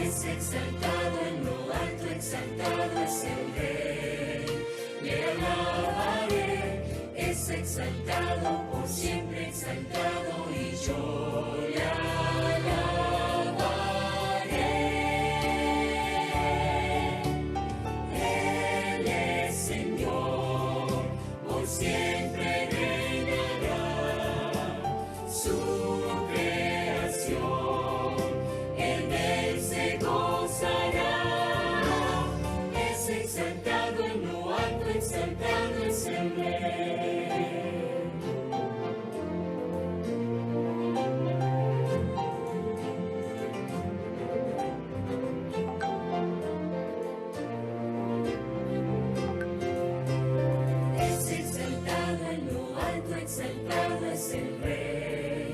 Es exaltado en lo alto, exaltado es el Rey. Le alabaré, es exaltado por siempre, exaltado y yo le alabaré. Él es Señor, por siempre reinará. Su creación, en él se gozará. Es exaltado en lo alto, exaltado es el Rey. Es exaltado en lo alto, exaltado es el Rey.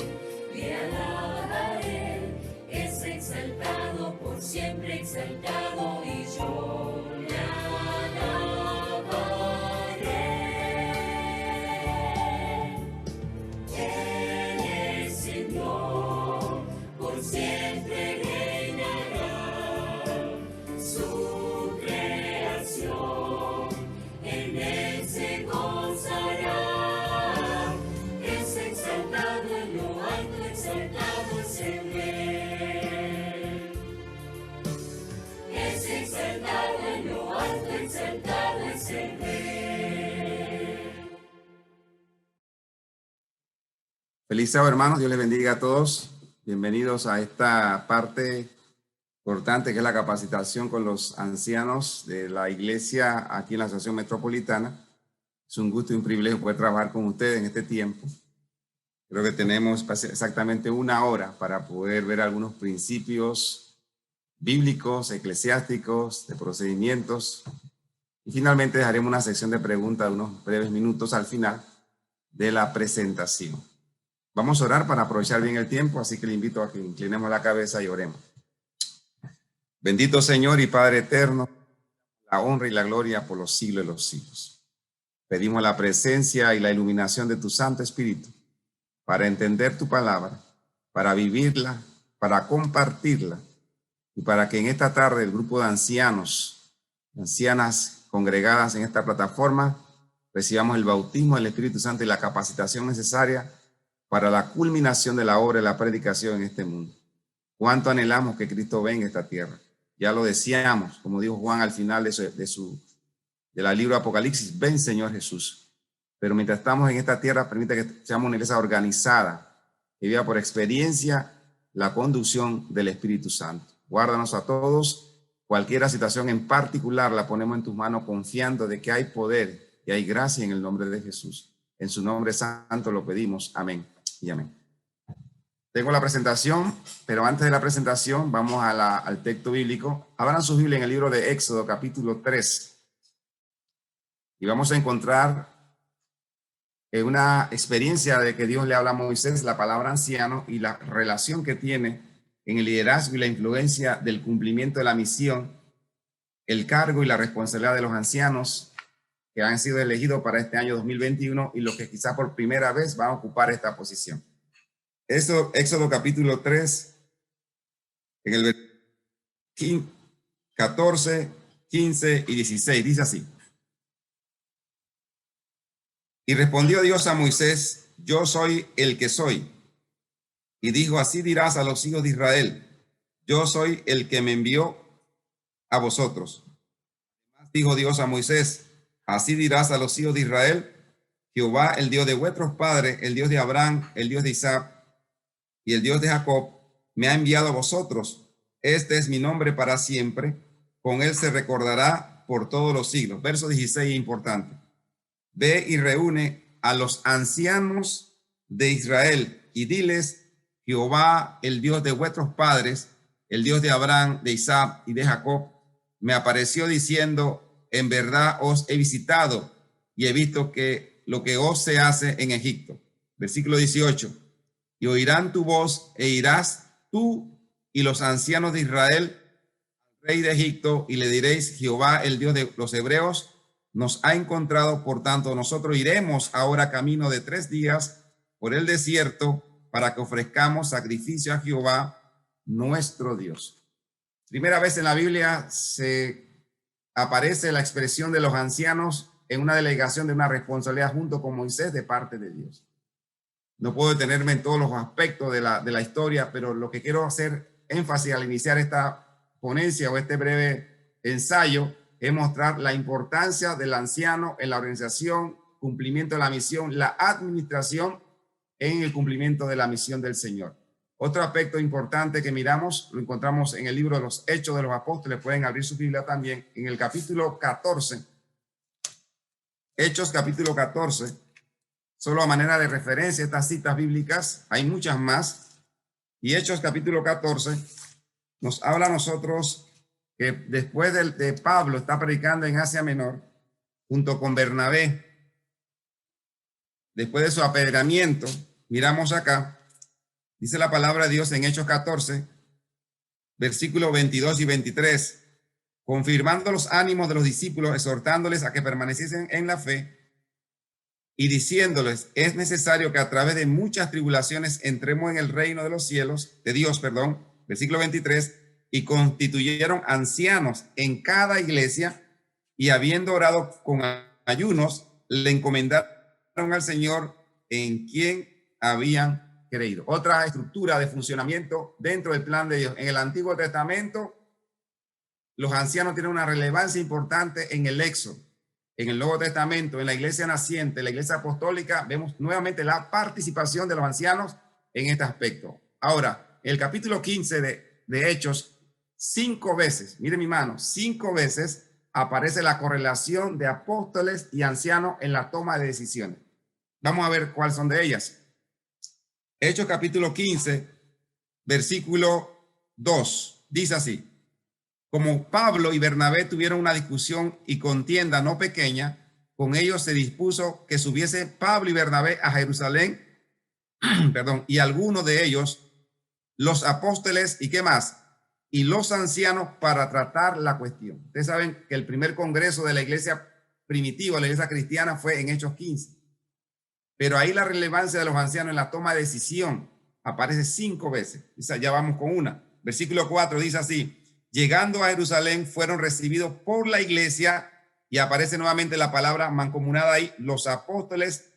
Le alabaré, es exaltado por siempre, exaltado y yo le alabaré. Él es Señor, por siempre reinará. Su creación, en él se gozará. Es exaltado en lo alto, exaltado es el Rey. Es exaltado en lo alto, exaltado es el Rey. Feliz sábado, hermanos. Dios les bendiga a todos. Bienvenidos a esta parte importante que es la capacitación con los ancianos de la iglesia aquí en la Asociación Metropolitana. Es un gusto y un privilegio poder trabajar con ustedes en este tiempo. Creo que tenemos exactamente una hora para poder ver algunos principios bíblicos, eclesiásticos, de procedimientos. Y finalmente dejaremos una sección de preguntas de unos breves minutos al final de la presentación. Vamos a orar para aprovechar bien el tiempo, así que le invito a que inclinemos la cabeza y oremos. Bendito Señor y Padre eterno, la honra y la gloria por los siglos de los siglos. Pedimos la presencia y la iluminación de tu Santo Espíritu para entender tu palabra, para vivirla, para compartirla y para que en esta tarde el grupo de ancianos, ancianas congregadas en esta plataforma, recibamos el bautismo del Espíritu Santo y la capacitación necesaria para la culminación de la obra de la predicación en este mundo. Cuánto anhelamos que Cristo venga a esta tierra. Ya lo decíamos, como dijo Juan al final de la libro de Apocalipsis, ven Señor Jesús. Pero mientras estamos en esta tierra, permite que seamos una iglesia organizada, que viva por experiencia la conducción del Espíritu Santo. Guárdanos a todos. Cualquier situación en particular la ponemos en tus manos confiando de que hay poder y hay gracia en el nombre de Jesús. En su nombre santo lo pedimos. Amén y amén. Tengo la presentación, pero antes de la presentación vamos al texto bíblico. Abran su Biblia en el libro de Éxodo, capítulo 3. Y vamos a encontrar una experiencia de que Dios le habla a Moisés, la palabra anciano, y la relación que tiene en el liderazgo y la influencia del cumplimiento de la misión, el cargo y la responsabilidad de los ancianos que han sido elegidos para este año 2021 y los que quizá por primera vez van a ocupar esta posición. Éxodo capítulo 3, en el 14, 15 y 16, dice así. Y respondió Dios a Moisés, yo soy el que soy. Y dijo, así dirás a los hijos de Israel, yo soy el que me envió a vosotros. Dijo Dios a Moisés, así dirás a los hijos de Israel, Jehová, el Dios de vuestros padres, el Dios de Abraham, el Dios de Isaac y el Dios de Jacob, me ha enviado a vosotros. Este es mi nombre para siempre, con él se recordará por todos los siglos. Verso 16, importante. Ve y reúne a los ancianos de Israel y diles, Jehová, el Dios de vuestros padres, el Dios de Abraham, de Isaac y de Jacob, me apareció diciendo, en verdad os he visitado y he visto que lo que os se hace en Egipto. Versículo 18. Y oirán tu voz e irás tú y los ancianos de Israel al rey de Egipto y le diréis, Jehová, el Dios de los hebreos, nos ha encontrado, por tanto nosotros iremos ahora camino de 3 días por el desierto para que ofrezcamos sacrificio a Jehová nuestro Dios. Primera vez en la Biblia se aparece la expresión de los ancianos en una delegación de una responsabilidad junto con Moisés de parte de Dios. No puedo detenerme en todos los aspectos de la historia, pero lo que quiero hacer énfasis al iniciar esta ponencia o este breve ensayo es mostrar la importancia del anciano en la organización, cumplimiento de la misión, la administración en el cumplimiento de la misión del Señor. Otro aspecto importante que miramos, lo encontramos en el libro de los Hechos de los Apóstoles, pueden abrir su Biblia también, en el capítulo 14, Hechos capítulo 14, solo a manera de referencia estas citas bíblicas, hay muchas más, y Hechos capítulo 14 nos habla a nosotros que después de Pablo está predicando en Asia Menor, junto con Bernabé, después de su apedreamiento, miramos acá, dice la palabra de Dios en Hechos 14, versículos 22 y 23, confirmando los ánimos de los discípulos, exhortándoles a que permaneciesen en la fe y diciéndoles, es necesario que a través de muchas tribulaciones entremos en el reino de los cielos, de Dios, perdón, versículo 23, y constituyeron ancianos en cada iglesia y habiendo orado con ayunos, le encomendaron al Señor en quien habían creído. Otra estructura de funcionamiento dentro del plan de Dios. En el Antiguo Testamento, los ancianos tienen una relevancia importante en el Éxodo. En el Nuevo Testamento, en la iglesia naciente, la iglesia apostólica, vemos nuevamente la participación de los ancianos en este aspecto. Ahora, en el capítulo 15 de Hechos, 5 veces, miren mi mano, 5 veces aparece la correlación de apóstoles y ancianos en la toma de decisiones. Vamos a ver cuáles son de ellas. Hechos capítulo 15, versículo 2, dice así. Como Pablo y Bernabé tuvieron una discusión y contienda no pequeña, con ellos se dispuso que subiese Pablo y Bernabé a Jerusalén, perdón, y algunos de ellos, los apóstoles y qué más, y los ancianos para tratar la cuestión. Ustedes saben que el primer congreso de la iglesia primitiva, la iglesia cristiana, fue en Hechos 15. Pero ahí la relevancia de los ancianos en la toma de decisión aparece 5 veces. Ya vamos con una. Versículo 4 dice así. Llegando a Jerusalén fueron recibidos por la iglesia y aparece nuevamente la palabra mancomunada ahí, los apóstoles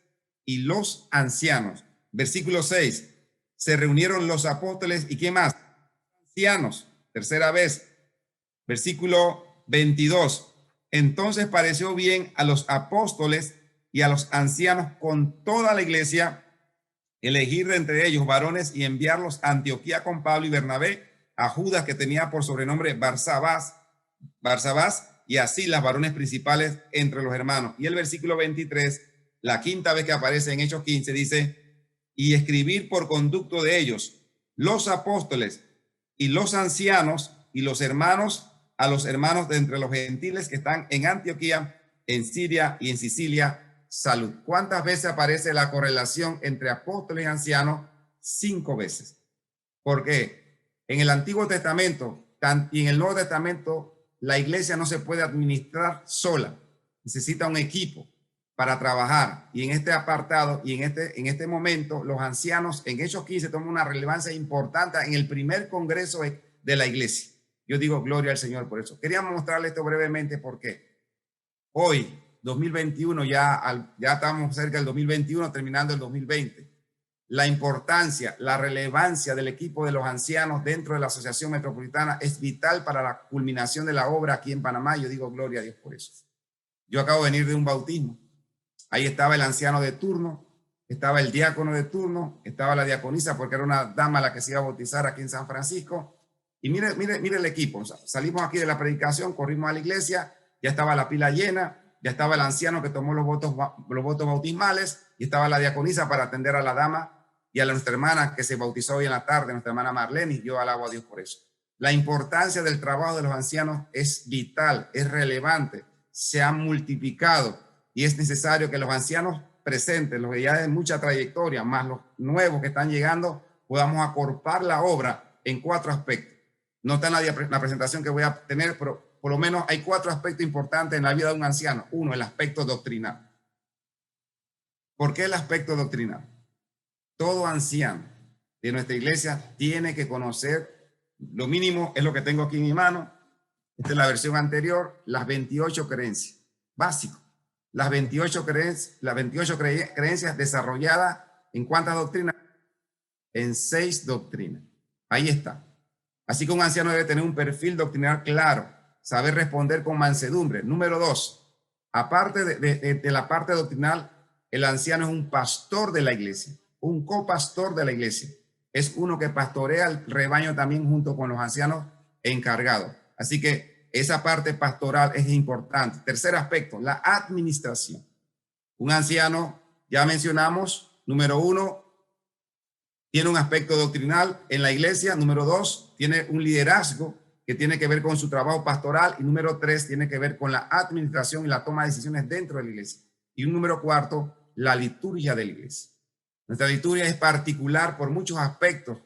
y los ancianos. Versículo 6, se reunieron los apóstoles y ¿qué más? Ancianos, tercera vez. Versículo 22, entonces pareció bien a los apóstoles y a los ancianos con toda la iglesia elegir de entre ellos varones y enviarlos a Antioquía con Pablo y Bernabé, a Judas, que tenía por sobrenombre Barsabás, y así las varones principales entre los hermanos. Y el versículo 23, la quinta vez que aparece en Hechos 15, dice, y escribir por conducto de ellos, los apóstoles y los ancianos y los hermanos, a los hermanos de entre los gentiles que están en Antioquía, en Siria y en Sicilia, salud. ¿Cuántas veces aparece la correlación entre apóstoles y ancianos? 5 veces. ¿Por qué? En el Antiguo Testamento y en el Nuevo Testamento, la iglesia no se puede administrar sola. Necesita un equipo para trabajar. Y en este apartado y en este momento, los ancianos en Hechos 15 toman una relevancia importante en el primer congreso de la iglesia. Yo digo gloria al Señor por eso. Quería mostrarles esto brevemente porque hoy, 2021, ya estamos cerca del 2021, terminando el 2020. La importancia, la relevancia del equipo de los ancianos dentro de la Asociación Metropolitana es vital para la culminación de la obra aquí en Panamá. Yo digo gloria a Dios por eso. Yo acabo de venir de un bautismo. Ahí estaba el anciano de turno, estaba el diácono de turno, estaba la diaconisa porque era una dama la que se iba a bautizar aquí en San Francisco. Y mire el equipo. O sea, salimos aquí de la predicación, corrimos a la iglesia, ya estaba la pila llena, ya estaba el anciano que tomó los votos bautismales y estaba la diaconisa para atender a la dama y a nuestra hermana que se bautizó hoy en la tarde, nuestra hermana Marlene. Yo alabo a Dios por eso. La importancia del trabajo de los ancianos es vital, es relevante, se ha multiplicado y es necesario que los ancianos presentes, los que ya de mucha trayectoria, más los nuevos que están llegando, podamos acorpar la obra en 4 aspectos. No está en la presentación que voy a tener, pero por lo menos hay 4 aspectos importantes en la vida de un anciano. 1, el aspecto doctrinal. ¿Por qué el aspecto doctrinal? Todo anciano de nuestra iglesia tiene que conocer Lo mínimo es lo que tengo aquí en mi mano. Esta es la versión anterior, las 28 creencias. Básico. Las 28 creencias desarrolladas en ¿cuántas doctrinas? En 6 doctrinas. Ahí está. Así que un anciano debe tener un perfil doctrinal claro, saber responder con mansedumbre. Número 2, aparte de la parte doctrinal, el anciano es un pastor de la iglesia, un copastor de la iglesia. Es uno que pastorea el rebaño también junto con los ancianos encargados. Así que esa parte pastoral es importante. Tercer aspecto, la administración. Un anciano, ya mencionamos, número 1, tiene un aspecto doctrinal en la iglesia. Número 2, tiene un liderazgo que tiene que ver con su trabajo pastoral. Y número 3, tiene que ver con la administración y la toma de decisiones dentro de la iglesia. Y un número 4, la liturgia de la iglesia. Nuestra liturgia es particular por muchos aspectos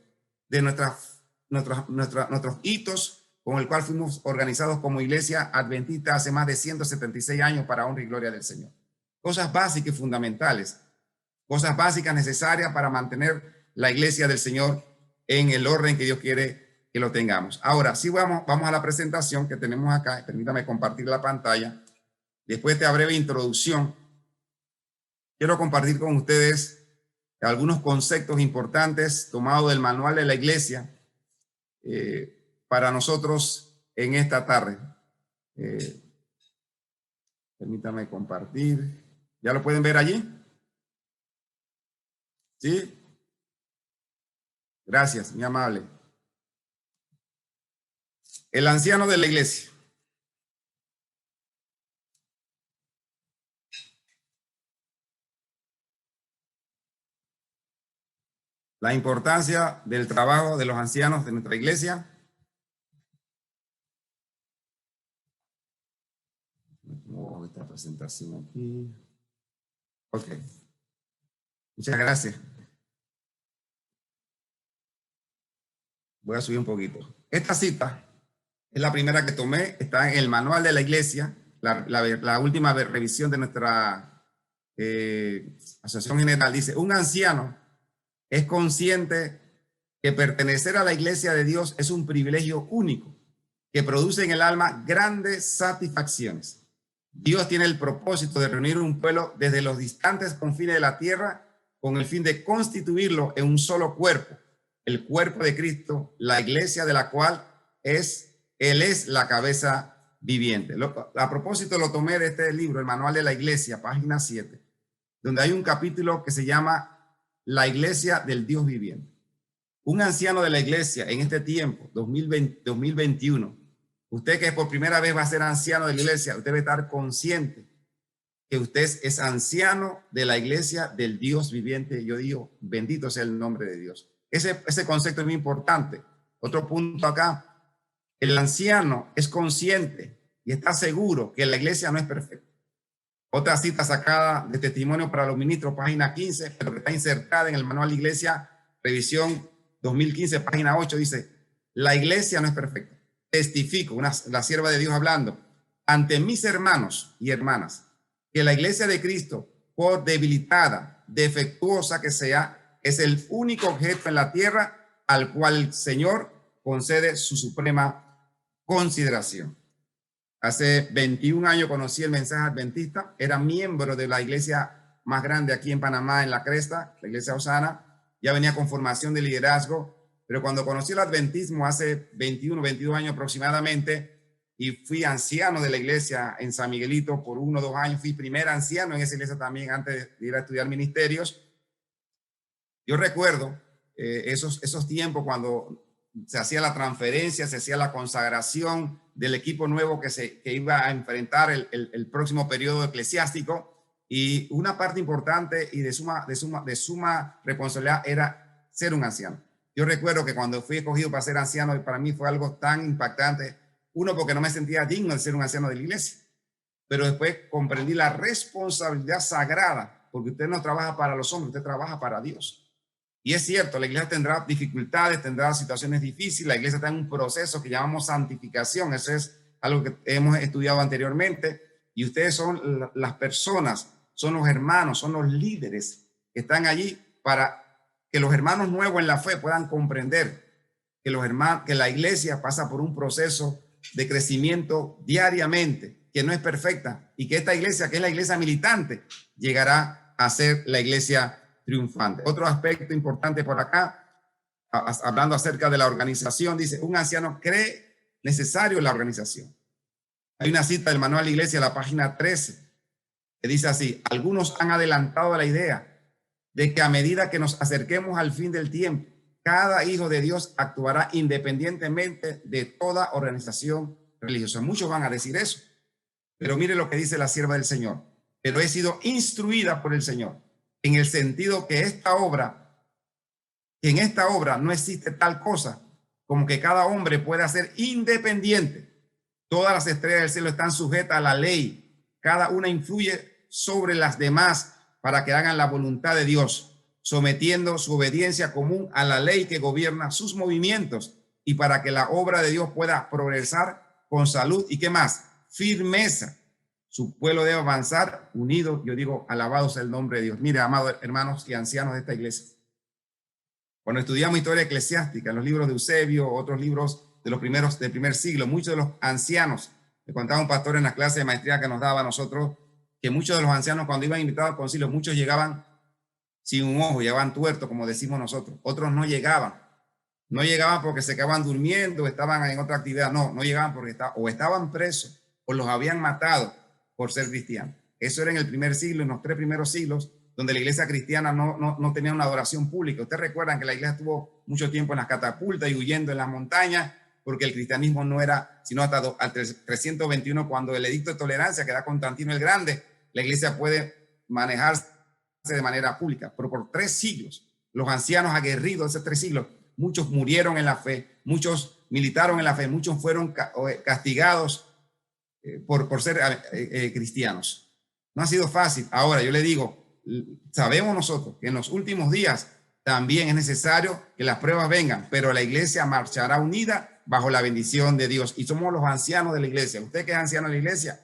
de nuestros hitos con el cual fuimos organizados como iglesia adventista hace más de 176 años para honra y gloria del Señor. Cosas básicas y fundamentales, cosas básicas necesarias para mantener la iglesia del Señor en el orden que Dios quiere que lo tengamos. Ahora, sí vamos a la presentación que tenemos acá. Permítame compartir la pantalla. Después de esta breve introducción, quiero compartir con ustedes algunos conceptos importantes tomados del manual de la iglesia para nosotros en esta tarde. Permítame compartir. ¿Ya lo pueden ver allí? ¿Sí? Gracias, muy amable. El anciano de la iglesia. La importancia del trabajo de los ancianos de nuestra iglesia. Oh, esta presentación aquí. Ok. Muchas gracias. Voy a subir un poquito. Esta cita es la primera que tomé. Está en el manual de la iglesia, la última revisión de nuestra asociación general. Dice, un anciano es consciente que pertenecer a la iglesia de Dios es un privilegio único que produce en el alma grandes satisfacciones. Dios tiene el propósito de reunir un pueblo desde los distantes confines de la tierra con el fin de constituirlo en un solo cuerpo, el cuerpo de Cristo, la iglesia de la cual Él es la cabeza viviente. A propósito lo tomé de este libro, el manual de la iglesia, página 7, donde hay un capítulo que se llama La iglesia del Dios viviente. Un anciano de la iglesia en este tiempo, 2021, usted que por primera vez va a ser anciano de la iglesia, usted debe estar consciente que usted es anciano de la iglesia del Dios viviente. Yo digo, bendito sea el nombre de Dios. Ese concepto es muy importante. Otro punto acá, el anciano es consciente y está seguro que la iglesia no es perfecta. Otra cita sacada de Testimonio para los Ministros, página 15, pero que está insertada en el manual de iglesia, revisión 2015, página 8, dice, la iglesia no es perfecta. Testifico, la sierva de Dios hablando, ante mis hermanos y hermanas, que la iglesia de Cristo, por debilitada, defectuosa que sea, es el único objeto en la tierra al cual el Señor concede su suprema consideración. Hace 21 años conocí el mensaje adventista, era miembro de la iglesia más grande aquí en Panamá, en La Cresta, la iglesia Osana, ya venía con formación de liderazgo, pero cuando conocí el adventismo hace 22 años aproximadamente, y fui anciano de la iglesia en San Miguelito por 1 o 2 años, fui primer anciano en esa iglesia también antes de ir a estudiar ministerios. Yo recuerdo esos tiempos cuando se hacía la transferencia, se hacía la consagración del equipo nuevo que iba a enfrentar el próximo periodo eclesiástico, y una parte importante y de suma responsabilidad era ser un anciano. Yo recuerdo que cuando fui escogido para ser anciano, para mí fue algo tan impactante, uno, porque no me sentía digno de ser un anciano de la iglesia, pero después comprendí la responsabilidad sagrada, porque usted no trabaja para los hombres, usted trabaja para Dios. Y es cierto, la iglesia tendrá dificultades, tendrá situaciones difíciles, la iglesia está en un proceso que llamamos santificación, eso es algo que hemos estudiado anteriormente, y ustedes son las personas, son los hermanos, son los líderes que están allí para que los hermanos nuevos en la fe puedan comprender que los hermanos, que la iglesia pasa por un proceso de crecimiento diariamente, que no es perfecta, y que esta iglesia, que es la iglesia militante, llegará a ser la iglesia triunfante. Otro aspecto importante por acá, hablando acerca de la organización, dice, un anciano cree necesario la organización. Hay una cita del manual de iglesia, la página 13, que dice así: algunos han adelantado la idea de que a medida que nos acerquemos al fin del tiempo, cada hijo de Dios actuará independientemente de toda organización religiosa. Muchos van a decir eso, pero mire lo que dice la sierva del Señor. Pero he sido instruida por el Señor en el sentido que en esta obra no existe tal cosa como que cada hombre pueda ser independiente. Todas las estrellas del cielo están sujetas a la ley. Cada una influye sobre las demás para que hagan la voluntad de Dios, sometiendo su obediencia común a la ley que gobierna sus movimientos, y para que la obra de Dios pueda progresar con salud y, ¿qué más?, firmeza. Su pueblo debe avanzar unido. Yo digo, alabado sea el nombre de Dios. Mire, amados hermanos y ancianos de esta iglesia, cuando estudiamos historia eclesiástica, en los libros de Eusebio, otros libros de los del primer siglo, muchos de los ancianos, le contaba un pastor en la clase de maestría que nos daba a nosotros, que muchos de los ancianos, cuando iban invitados al concilio, muchos llegaban sin un ojo, llegaban tuertos, como decimos nosotros. Otros no llegaban. No llegaban porque se quedaban durmiendo, estaban en otra actividad. No llegaban porque estaban presos o los habían matado por ser cristianos. Eso era en el primer siglo, en los 3 primeros siglos, donde la iglesia cristiana no tenía una adoración pública. Ustedes recuerdan que la iglesia estuvo mucho tiempo en las catapultas y huyendo en las montañas, porque el cristianismo no era sino hasta al 321, cuando el edicto de tolerancia que da Constantino el Grande, la iglesia puede manejarse de manera pública. Pero por 3 siglos, los ancianos aguerridos de esos 3 siglos, muchos murieron en la fe, muchos militaron en la fe, muchos fueron castigados por ser cristianos. No ha sido fácil. Ahora yo le digo, sabemos nosotros que en los últimos días también es necesario que las pruebas vengan, pero la iglesia marchará unida bajo la bendición de Dios, y somos los ancianos de la iglesia. Usted, que es anciano de la iglesia,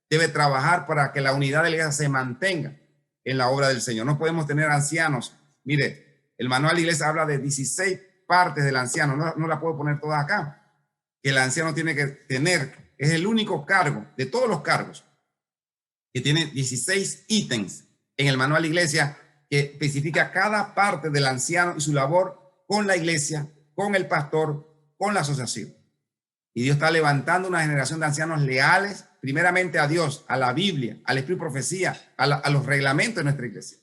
debe trabajar para que la unidad de la iglesia se mantenga en la obra del Señor. No podemos tener ancianos. Mire, el manual de la iglesia habla de 16 partes del anciano. No la puedo poner todas acá. Que el anciano tiene que tener, es el único cargo de todos los cargos que tiene 16 ítems en el manual de la iglesia, que especifica cada parte del anciano y su labor con la iglesia, con el pastor, con la asociación. Y Dios está levantando una generación de ancianos leales, primeramente a Dios, a la Biblia, al Espíritu de Profecía, a los reglamentos de nuestra iglesia.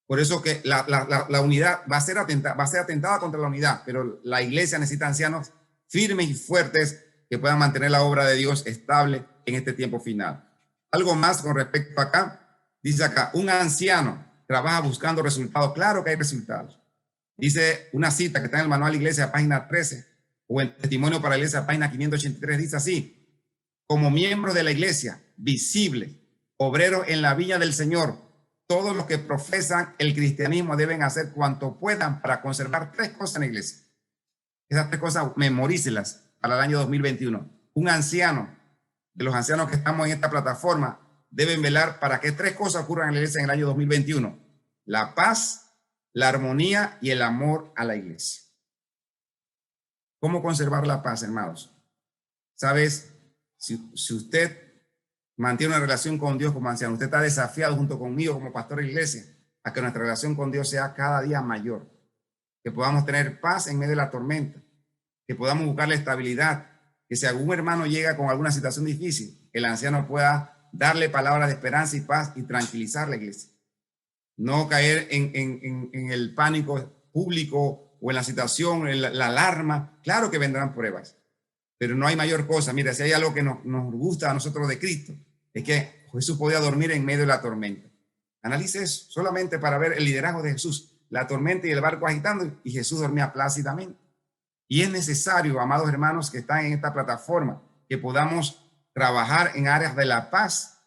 Por eso que la unidad va a ser atentada contra la unidad, pero la iglesia necesita ancianos firmes y fuertes que puedan mantener la obra de Dios estable en este tiempo final. Algo más con respecto a acá, dice acá, un anciano trabaja buscando resultados. Claro que hay resultados. Dice una cita que está en el manual de la iglesia, página 13, o en Testimonio para la Iglesia, página 583, dice así: como miembros de la iglesia, visibles, obreros en la viña del Señor, todos los que profesan el cristianismo deben hacer cuanto puedan para conservar 3 cosas en la iglesia. Esas 3 cosas, memorícelas para el año 2021. Un anciano, de los ancianos que estamos en esta plataforma, deben velar para que 3 cosas ocurran en la iglesia en el año 2021. La paz, la armonía y el amor a la iglesia. ¿Cómo conservar la paz, hermanos? ¿Sabes? Si usted mantiene una relación con Dios como anciano, usted está desafiado junto conmigo como pastor de la iglesia a que nuestra relación con Dios sea cada día mayor, que podamos tener paz en medio de la tormenta, que podamos buscar la estabilidad, que si algún hermano llega con alguna situación difícil, el anciano pueda darle palabras de esperanza y paz y tranquilizar la iglesia. No caer en el pánico público o en la situación, en la alarma. Claro que vendrán pruebas, pero no hay mayor cosa. Mira, si hay algo que nos gusta a nosotros de Cristo, es que Jesús podía dormir en medio de la tormenta. Analice eso, solamente para ver el liderazgo de Jesús. La tormenta y el barco agitando, y Jesús dormía plácidamente. Y es necesario, amados hermanos que están en esta plataforma, que podamos trabajar en áreas de la paz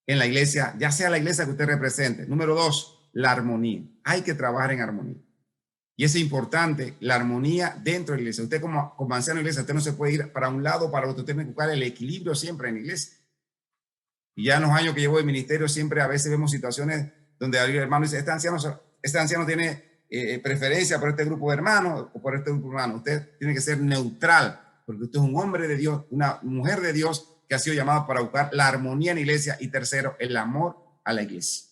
en la iglesia, ya sea la iglesia que usted represente. Número 2, la armonía. Hay que trabajar en armonía. Y es importante la armonía dentro de la iglesia. Usted como anciano de la iglesia, usted no se puede ir para un lado o para otro. Usted tiene que buscar el equilibrio siempre en la iglesia. Y ya en los años que llevo de ministerio, siempre a veces vemos situaciones donde el hermano dice, este anciano tiene preferencia por este grupo de hermanos o por este grupo de hermanos. Usted tiene que ser neutral, porque usted es un hombre de Dios, una mujer de Dios que ha sido llamado para buscar la armonía en la iglesia. Y tercero, el amor a la iglesia,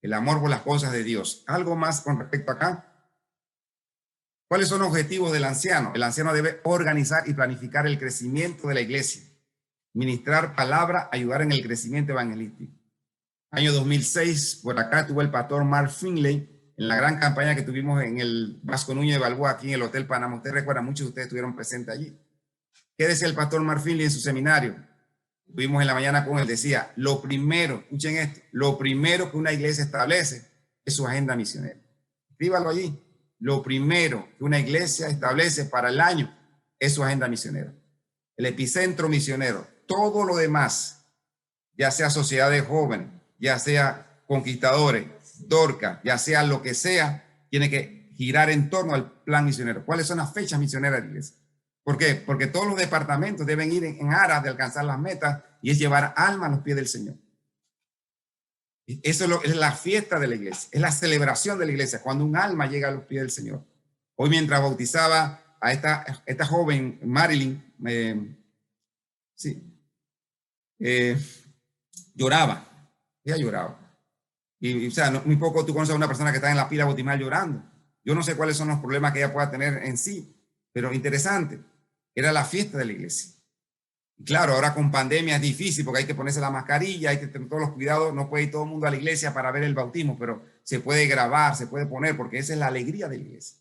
el amor por las cosas de Dios. Algo más con respecto acá. ¿Cuáles son los objetivos del anciano? El anciano debe organizar y planificar el crecimiento de la iglesia, ministrar palabra, ayudar en el crecimiento evangelístico. Año 2006, por acá estuvo el pastor Mark Finley en la gran campaña que tuvimos en el Vasco Núñez de Balboa, aquí en el Hotel Panamá. Usted recuerda, muchos de ustedes estuvieron presentes allí. ¿Qué decía el pastor Mark Finley en su seminario? Estuvimos en la mañana con él, decía, lo primero, escuchen esto, lo primero que una iglesia establece es su agenda misionera. Escríbalo allí. Lo primero que una iglesia establece para el año es su agenda misionera. El epicentro misionero. Todo lo demás, ya sea sociedad de jóvenes, ya sea conquistadores, Dorcas, ya sea lo que sea, tiene que girar en torno al plan misionero. ¿Cuáles son las fechas misioneras de la iglesia? ¿Por qué? Porque todos los departamentos deben ir en aras de alcanzar las metas y es llevar alma a los pies del Señor. Eso es la fiesta de la iglesia, es la celebración de la iglesia, cuando un alma llega a los pies del Señor. Hoy mientras bautizaba a esta joven, Marilyn, lloraba, ella lloraba. Y o sea, muy poco tú conoces a una persona que está en la pila bautismal llorando. Yo no sé cuáles son los problemas que ella pueda tener en sí, pero interesante, era la fiesta de la iglesia. Y claro, ahora con pandemia es difícil porque hay que ponerse la mascarilla, hay que tener todos los cuidados, no puede ir todo el mundo a la iglesia para ver el bautismo, pero se puede grabar, se puede poner, porque esa es la alegría de la iglesia.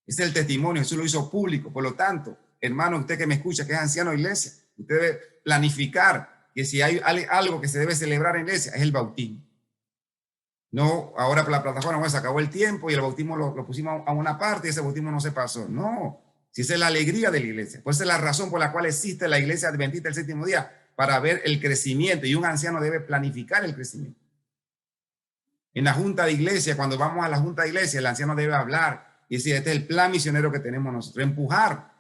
Ese es el testimonio, Jesús lo hizo público. Por lo tanto, hermano, usted que me escucha, que es anciano de iglesia, usted debe planificar que si hay algo que se debe celebrar en la iglesia, es el bautismo. No, ahora por la plataforma, bueno, se acabó el tiempo y el bautismo lo pusimos a una parte y ese bautismo no se pasó. No, si esa es la alegría de la iglesia. Pues esa es la razón por la cual existe la iglesia adventista del séptimo día, para ver el crecimiento, y un anciano debe planificar el crecimiento. En la junta de iglesia, cuando vamos a la junta de iglesia, el anciano debe hablar y decir, este es el plan misionero que tenemos nosotros, empujar,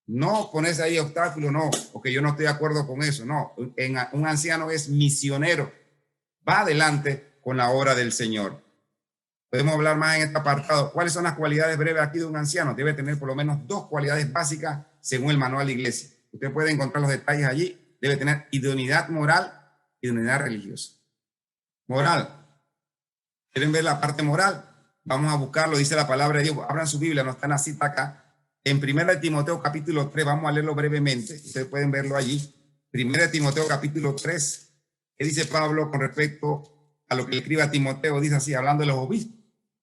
no ponerse ahí obstáculos, no, porque yo no estoy de acuerdo con eso, no. Un anciano es misionero, va adelante con la obra del Señor. Podemos hablar más en este apartado. ¿Cuáles son las cualidades breves aquí de un anciano? Debe tener por lo menos 2 cualidades básicas según el manual de iglesia. Usted puede encontrar los detalles allí. Debe tener idoneidad moral y idoneidad religiosa. Moral. ¿Quieren ver la parte moral? Vamos a buscarlo, dice la palabra de Dios. Abran su Biblia, no está en la cita acá. En 1 Timoteo capítulo 3, vamos a leerlo brevemente. Ustedes pueden verlo allí. 1 Timoteo capítulo 3. ¿Qué dice Pablo con respecto a lo que le escribe a Timoteo? Dice así, hablando de los obispos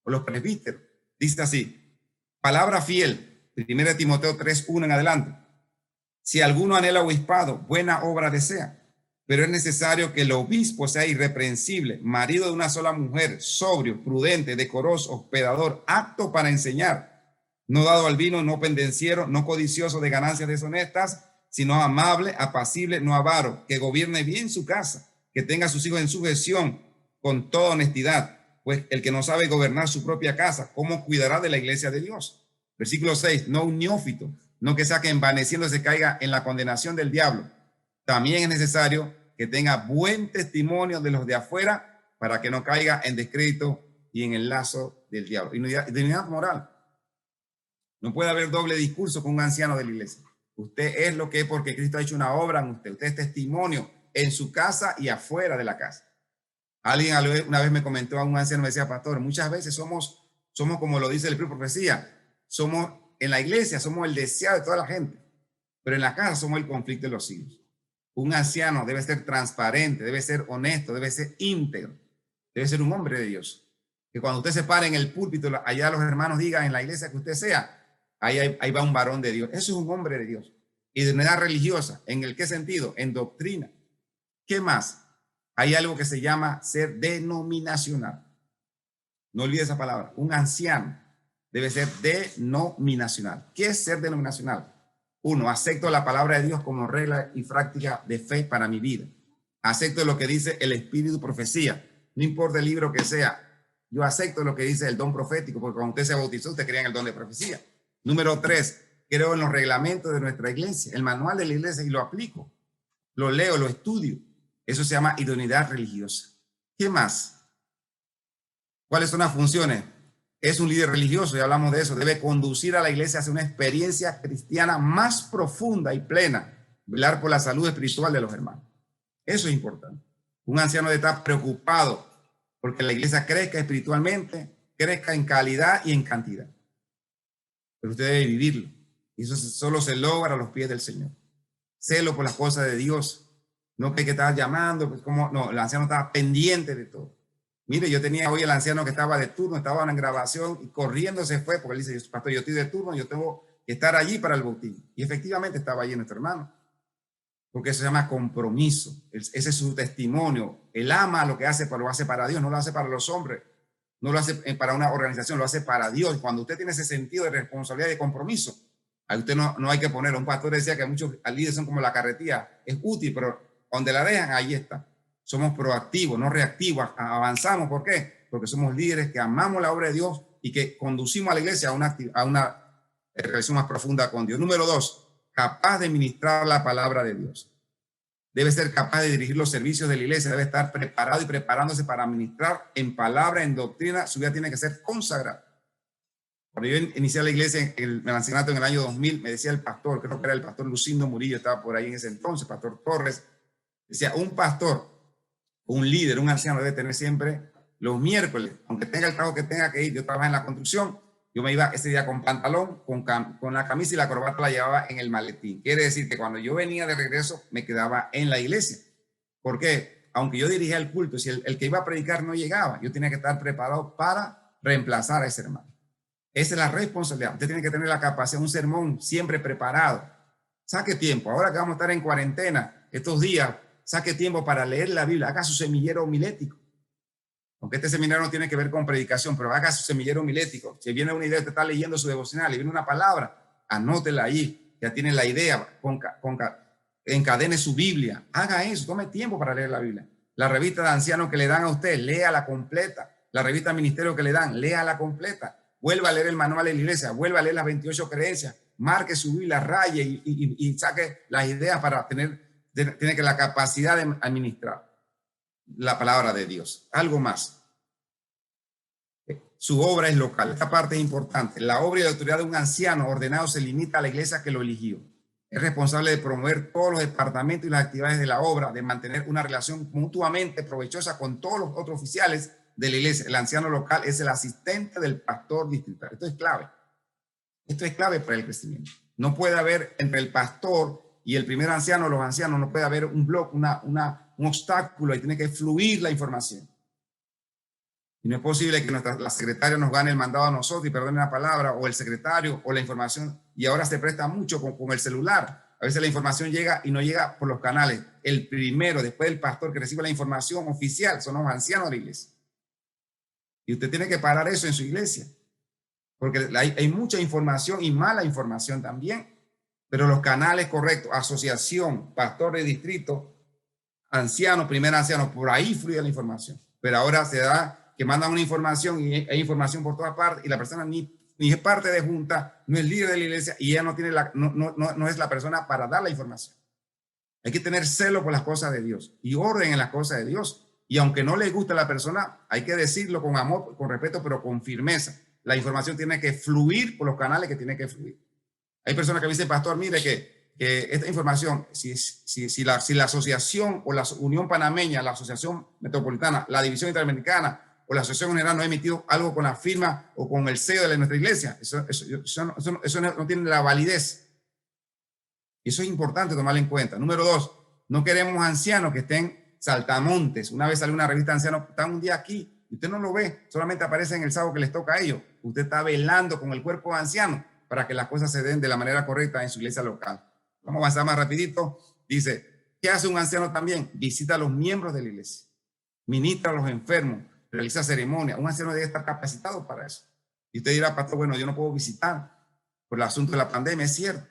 o los presbíteros. Dice así, palabra fiel, 1 Timoteo 3:1 en adelante. Si alguno anhela obispado, buena obra desea, pero es necesario que el obispo sea irreprensible, marido de una sola mujer, sobrio, prudente, decoroso, hospedador, apto para enseñar, no dado al vino, no pendenciero, no codicioso de ganancias deshonestas, sino amable, apacible, no avaro, que gobierne bien su casa, que tenga a sus hijos en sujeción con toda honestidad, pues el que no sabe gobernar su propia casa, ¿cómo cuidará de la iglesia de Dios? Versículo 6, no un neófito, no que sea que envaneciéndose caiga en la condenación del diablo. También es necesario que tenga buen testimonio de los de afuera para que no caiga en descrédito y en el lazo del diablo. Dignidad moral. No puede haber doble discurso con un anciano de la iglesia. Usted es lo que es porque Cristo ha hecho una obra en usted. Usted es testimonio en su casa y afuera de la casa. Alguien una vez me comentó, a un anciano me decía, pastor, muchas veces somos como lo dice el libro de profecía, somos en la iglesia, somos el deseado de toda la gente, pero en la casa somos el conflicto de los siglos. Un anciano debe ser transparente, debe ser honesto, debe ser íntegro, debe ser un hombre de Dios. Que cuando usted se pare en el púlpito, allá los hermanos digan en la iglesia que usted sea, ahí va un varón de Dios. Eso es un hombre de Dios. Y de manera religiosa, ¿en el qué sentido? En doctrina. ¿Qué más? Hay algo que se llama ser denominacional. No olvide esa palabra. Un anciano debe ser denominacional. ¿Qué es ser denominacional? 1, acepto la palabra de Dios como regla y práctica de fe para mi vida. Acepto lo que dice el Espíritu Profecía. No importa el libro que sea. Yo acepto lo que dice el don profético, porque cuando usted se bautizó, usted creía en el don de profecía. Número 3, creo en los reglamentos de nuestra iglesia, el manual de la iglesia, y lo aplico. Lo leo, lo estudio. Eso se llama idoneidad religiosa. ¿Qué más? ¿Cuáles son las funciones? es un líder religioso, ya hablamos de eso, debe conducir a la iglesia hacia una experiencia cristiana más profunda y plena, velar por la salud espiritual de los hermanos. Eso es importante. Un anciano debe estar preocupado porque la iglesia crezca espiritualmente, crezca en calidad y en cantidad. Pero usted debe vivirlo. Y eso solo se logra a los pies del Señor. Celo por las cosas de Dios. No que estaba llamando, pues como, no, el anciano estaba pendiente de todo. Mire, yo tenía hoy el anciano que estaba de turno, estaba en grabación y corriendo se fue porque él dice, pastor, yo estoy de turno, yo tengo que estar allí para el bautismo. Y efectivamente estaba allí nuestro hermano. Porque eso se llama compromiso. Ese es su testimonio. Él ama lo que hace, pero lo hace para Dios, no lo hace para los hombres. No lo hace para una organización, lo hace para Dios. Cuando usted tiene ese sentido de responsabilidad y de compromiso, a usted no hay que ponerlo. Un pastor decía que muchos líderes son como la carretilla. Es útil, pero donde la dejan, ahí está. Somos proactivos, no reactivos. Avanzamos. ¿Por qué? Porque somos líderes que amamos la obra de Dios y que conducimos a la iglesia a una relación más profunda con Dios. Número 2. Capaz de ministrar la palabra de Dios. Debe ser capaz de dirigir los servicios de la iglesia, debe estar preparado y preparándose para ministrar en palabra, en doctrina. Su vida tiene que ser consagrada. Cuando yo inicié la iglesia en el ancianato en el año 2000, me decía el pastor, creo que era el pastor Lucindo Murillo, estaba por ahí en ese entonces, pastor Torres, decía, un pastor, un líder, un anciano debe tener siempre los miércoles, aunque tenga el trabajo que tenga que ir. Yo trabajaba en la construcción, yo me iba ese día con pantalón, con la camisa y la corbata la llevaba en el maletín. Quiere decir que cuando yo venía de regreso, me quedaba en la iglesia. ¿Por qué? Aunque yo dirigía el culto, si el que iba a predicar no llegaba, yo tenía que estar preparado para reemplazar a ese hermano. Esa es la responsabilidad. Usted tiene que tener la capacidad, un sermón siempre preparado. Saque tiempo. Ahora que vamos a estar en cuarentena, estos días, saque tiempo para leer la Biblia. Haga su semillero homilético. Aunque este seminario no tiene que ver con predicación, pero haga su semillero homilético. Si viene una idea, usted está leyendo su devocional y viene una palabra, anótela ahí. Ya tiene la idea, encadene su Biblia. Haga eso, tome tiempo para leer la Biblia. La revista de ancianos que le dan a usted, léala completa. La revista de ministerio que le dan, léala completa. Vuelva a leer el manual de la iglesia, vuelva a leer las 28 creencias, marque su Biblia, raye y saque las ideas para tiene que la capacidad de administrar la palabra de Dios. Algo más. Su obra es local. Esta parte es importante. La obra y la autoridad de un anciano ordenado se limita a la iglesia que lo eligió. Es responsable de promover todos los departamentos y las actividades de la obra, de mantener una relación mutuamente provechosa con todos los otros oficiales de la iglesia. El anciano local es el asistente del pastor distrital. Esto es clave. Esto es clave para el crecimiento. No puede haber entre el pastor y el primer anciano, los ancianos, no puede haber un bloque, un obstáculo. Ahí tiene que fluir la información. Y no es posible que la secretaria nos gane el mandado a nosotros y perdone la palabra, o el secretario, o la información. Y ahora se presta mucho con el celular. A veces la información llega y no llega por los canales. El primero, después del pastor que recibe la información oficial, son los ancianos de la iglesia. Y usted tiene que parar eso en su iglesia. Porque hay mucha información y mala información también. Pero los canales correctos, asociación, pastor de distrito, anciano, primer anciano, por ahí fluye la información. Pero ahora se da que mandan una información y hay información por todas partes y la persona ni es parte de junta, no es líder de la iglesia y ella no es la persona para dar la información. Hay que tener celo por las cosas de Dios y orden en las cosas de Dios. Y aunque no le guste a la persona, hay que decirlo con amor, con respeto, pero con firmeza. La información tiene que fluir por los canales que tiene que fluir. Hay personas que me dicen, pastor, mire que esta información, si la asociación o la Unión Panameña, la Asociación Metropolitana, la División Interamericana o la Asociación General no ha emitido algo con la firma o con el sello de nuestra iglesia, eso no tiene la validez. Eso es importante tomarlo en cuenta. Número 2, no queremos ancianos que estén saltamontes. Una vez salió una revista de ancianos, están un día aquí y usted no lo ve, solamente aparece en el sábado que les toca a ellos. Usted está velando con el cuerpo de ancianos para que las cosas se den de la manera correcta en su iglesia local. Vamos a avanzar más rapidito. Dice, ¿qué hace un anciano también? Visita a los miembros de la iglesia, ministra a los enfermos, realiza ceremonias. Un anciano debe estar capacitado para eso. Y usted dirá, pastor, bueno, yo no puedo visitar por el asunto de la pandemia, es cierto,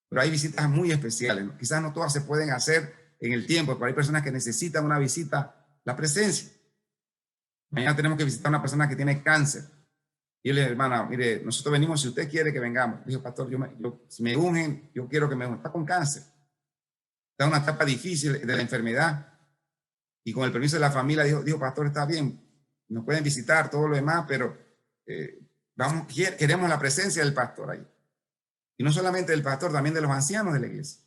pero hay visitas muy especiales, ¿no? Quizás no todas se pueden hacer en el tiempo, pero hay personas que necesitan una visita, la presencia. Mañana tenemos que visitar a una persona que tiene cáncer. Y yo le dije, hermana, mire, nosotros venimos si usted quiere que vengamos. Dijo, pastor, si me ungen, yo quiero que me ungen. Está con cáncer. Está en una etapa difícil de la enfermedad. Y con el permiso de la familia, dijo, pastor, está bien, nos pueden visitar, todo lo demás, pero queremos la presencia del pastor ahí. Y no solamente del pastor, también de los ancianos de la iglesia.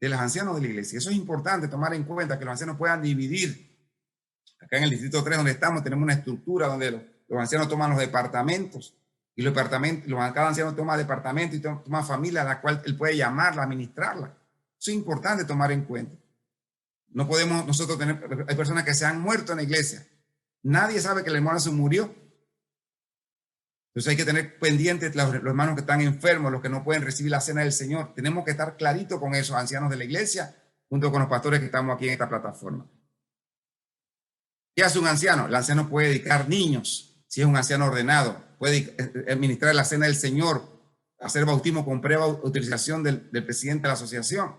De los ancianos de la iglesia. Eso es importante tomar en cuenta, que los ancianos puedan dividir. Acá en el Distrito 3, donde estamos, tenemos una estructura donde los ancianos toman los departamentos. Y cada anciano toma departamento y toma familia a la cual él puede llamarla, administrarla. Eso es importante tomar en cuenta. No podemos nosotros tener, hay personas que se han muerto en la iglesia. Nadie sabe que el hermano se murió. Entonces hay que tener pendientes los hermanos que están enfermos, los que no pueden recibir la cena del Señor. Tenemos que estar clarito con esos ancianos de la iglesia, junto con los pastores que estamos aquí en esta plataforma. ¿Qué hace un anciano? El anciano puede dedicar niños, si es un anciano ordenado. Puede administrar la cena del Señor, hacer bautismo con previa autorización del presidente de la asociación.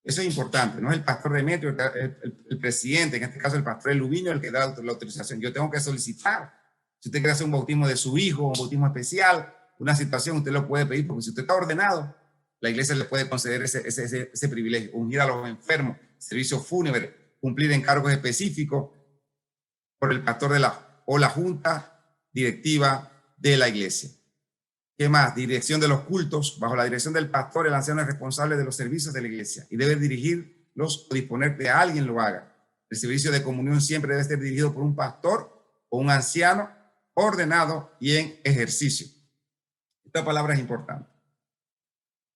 Eso es importante. No es el pastor Demetrio, el presidente, en este caso el pastor Lubiño, el que da la autorización. Yo tengo que solicitar. Si usted quiere hacer un bautismo de su hijo, un bautismo especial, una situación, usted lo puede pedir, porque si usted está ordenado, la iglesia le puede conceder ese privilegio. Ungir a los enfermos, servicio fúnebre, cumplir encargos específicos por el pastor o la junta directiva de la iglesia. ¿Qué más? Dirección de los cultos. Bajo la dirección del pastor, el anciano es responsable de los servicios de la iglesia y debe dirigirlos o disponer que alguien lo haga. El servicio de comunión siempre debe ser dirigido por un pastor o un anciano ordenado y en ejercicio. Esta palabra es importante.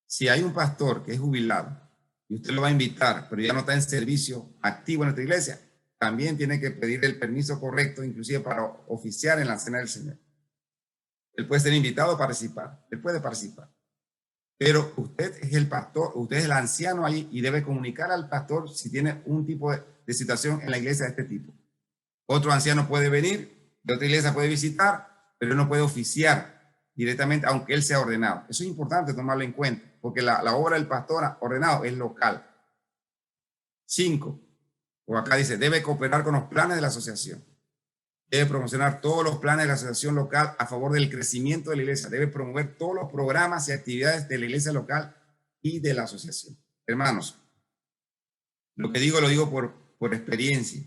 Si hay un pastor que es jubilado y usted lo va a invitar, pero ya no está en servicio activo en nuestra iglesia, también tiene que pedir el permiso correcto, inclusive para oficiar en la cena del Señor. Él puede ser invitado a participar, él puede participar. Pero usted es el pastor, usted es el anciano ahí y debe comunicar al pastor si tiene un tipo de situación en la iglesia de este tipo. Otro anciano puede venir, de otra iglesia puede visitar, pero no puede oficiar directamente, aunque él sea ordenado. Eso es importante tomarlo en cuenta, porque la obra del pastor ordenado es local. 5. O acá dice, debe cooperar con los planes de la asociación. Debe promocionar todos los planes de la asociación local a favor del crecimiento de la iglesia. Debe promover todos los programas y actividades de la iglesia local y de la asociación. Hermanos, lo que digo lo digo por experiencia.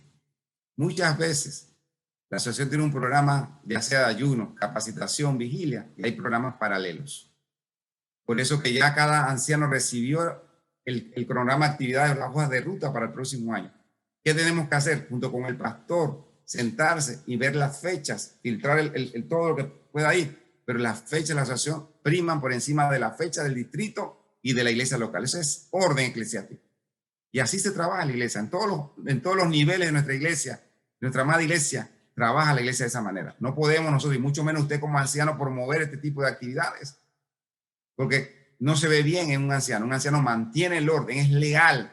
Muchas veces la asociación tiene un programa, ya sea de ayuno, capacitación, vigilia, y hay programas paralelos. Por eso que ya cada anciano recibió el cronograma de actividades, las hojas de ruta para el próximo año. ¿Qué tenemos que hacer? Junto con el pastor, sentarse y ver las fechas, filtrar todo lo que pueda ir, pero las fechas de la asociación priman por encima de la fecha del distrito y de la iglesia local. Eso es orden eclesiástico. Y así se trabaja la iglesia. En todos los niveles de nuestra iglesia, nuestra amada iglesia, trabaja la iglesia de esa manera. No podemos nosotros, y mucho menos usted como anciano, promover este tipo de actividades, porque no se ve bien en un anciano. Un anciano mantiene el orden, es legal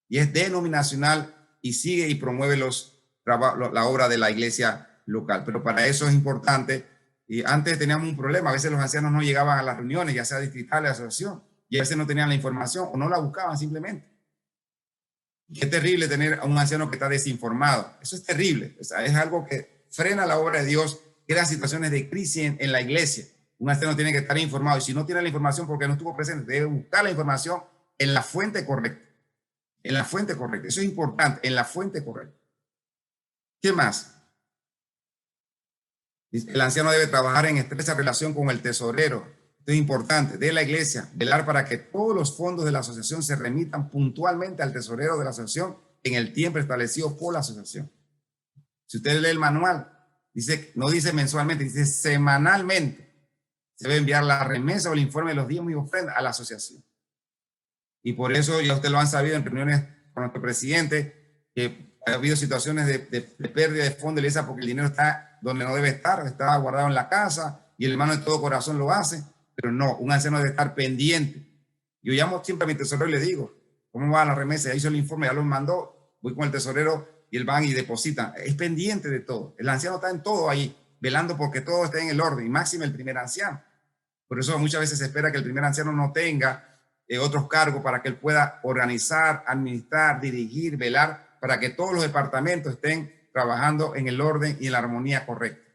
y es denominacional y sigue y promueve la obra de la iglesia local. Pero para eso es importante. Y antes teníamos un problema. A veces los ancianos no llegaban a las reuniones, ya sea distritales, asociación, y a veces no tenían la información o no la buscaban simplemente. Y es terrible tener a un anciano que está desinformado. Eso es terrible. O sea, es algo que frena la obra de Dios, crea situaciones de crisis en la iglesia. Un anciano tiene que estar informado y si no tiene la información porque no estuvo presente, debe buscar la información en la fuente correcta. En la fuente correcta. Eso es importante, en la fuente correcta. ¿Qué más? El anciano debe trabajar en estrecha relación con el tesorero. Esto es importante, de la iglesia, velar para que todos los fondos de la asociación se remitan puntualmente al tesorero de la asociación en el tiempo establecido por la asociación. Si usted lee el manual, no dice mensualmente, dice semanalmente. Se debe enviar la remesa o el informe de los diezmos y ofrendas a la asociación. Y por eso ya ustedes lo han sabido en reuniones con nuestro presidente, que ha habido situaciones de pérdida de fondos de la iglesia porque el dinero está donde no debe estar, está guardado en la casa y el hermano de todo corazón lo hace, pero no, un anciano debe estar pendiente. Yo llamo siempre a mi tesorero y le digo, ¿cómo va la remesa? Ya hizo el informe, ya lo mandó, voy con el tesorero y él van y depositan. Es pendiente de todo. El anciano está en todo ahí, velando porque todo esté en el orden, y máximo el primer anciano. Por eso muchas veces se espera que el primer anciano no tenga otros cargos para que él pueda organizar, administrar, dirigir, velar, para que todos los departamentos estén trabajando en el orden y en la armonía correcta.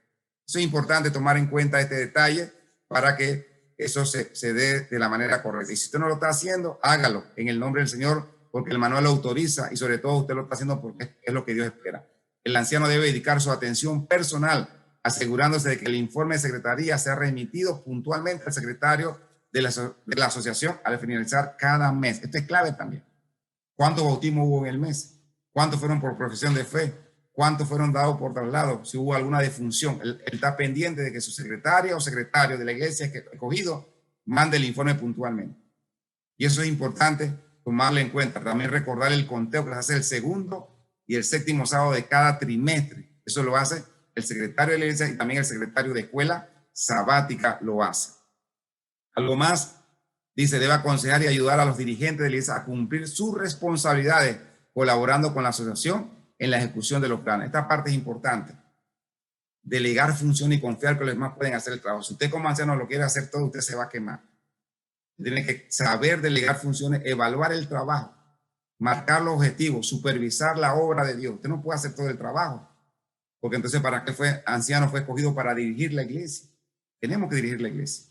Eso es importante tomar en cuenta este detalle para que eso se dé de la manera correcta. Y si usted no lo está haciendo, hágalo en el nombre del Señor, porque el manual lo autoriza y sobre todo usted lo está haciendo porque es lo que Dios espera. El anciano debe dedicar su atención personal asegurándose de que el informe de secretaría sea remitido puntualmente al secretario de la asociación al finalizar cada mes. Esto es clave también. ¿Cuántos bautismos hubo en el mes? ¿Cuántos fueron por profesión de fe? ¿Cuántos fueron dados por traslado? Si hubo alguna defunción. Él está pendiente de que su secretaria o secretario de la iglesia escogido mande el informe puntualmente. Y eso es importante tomarlo en cuenta. También recordar el conteo que se hace el segundo y el séptimo sábado de cada trimestre. Eso lo hace el secretario de la iglesia y también el secretario de escuela sabática lo hace. Algo más, dice, debe aconsejar y ayudar a los dirigentes de la iglesia a cumplir sus responsabilidades colaborando con la asociación en la ejecución de los planes. Esta parte es importante. Delegar funciones y confiar que los demás pueden hacer el trabajo. Si usted como anciano lo quiere hacer todo, usted se va a quemar. Tiene que saber delegar funciones, evaluar el trabajo, marcar los objetivos, supervisar la obra de Dios. Usted no puede hacer todo el trabajo, porque entonces ¿para qué fue anciano? Fue escogido para dirigir la iglesia. Tenemos que dirigir la iglesia.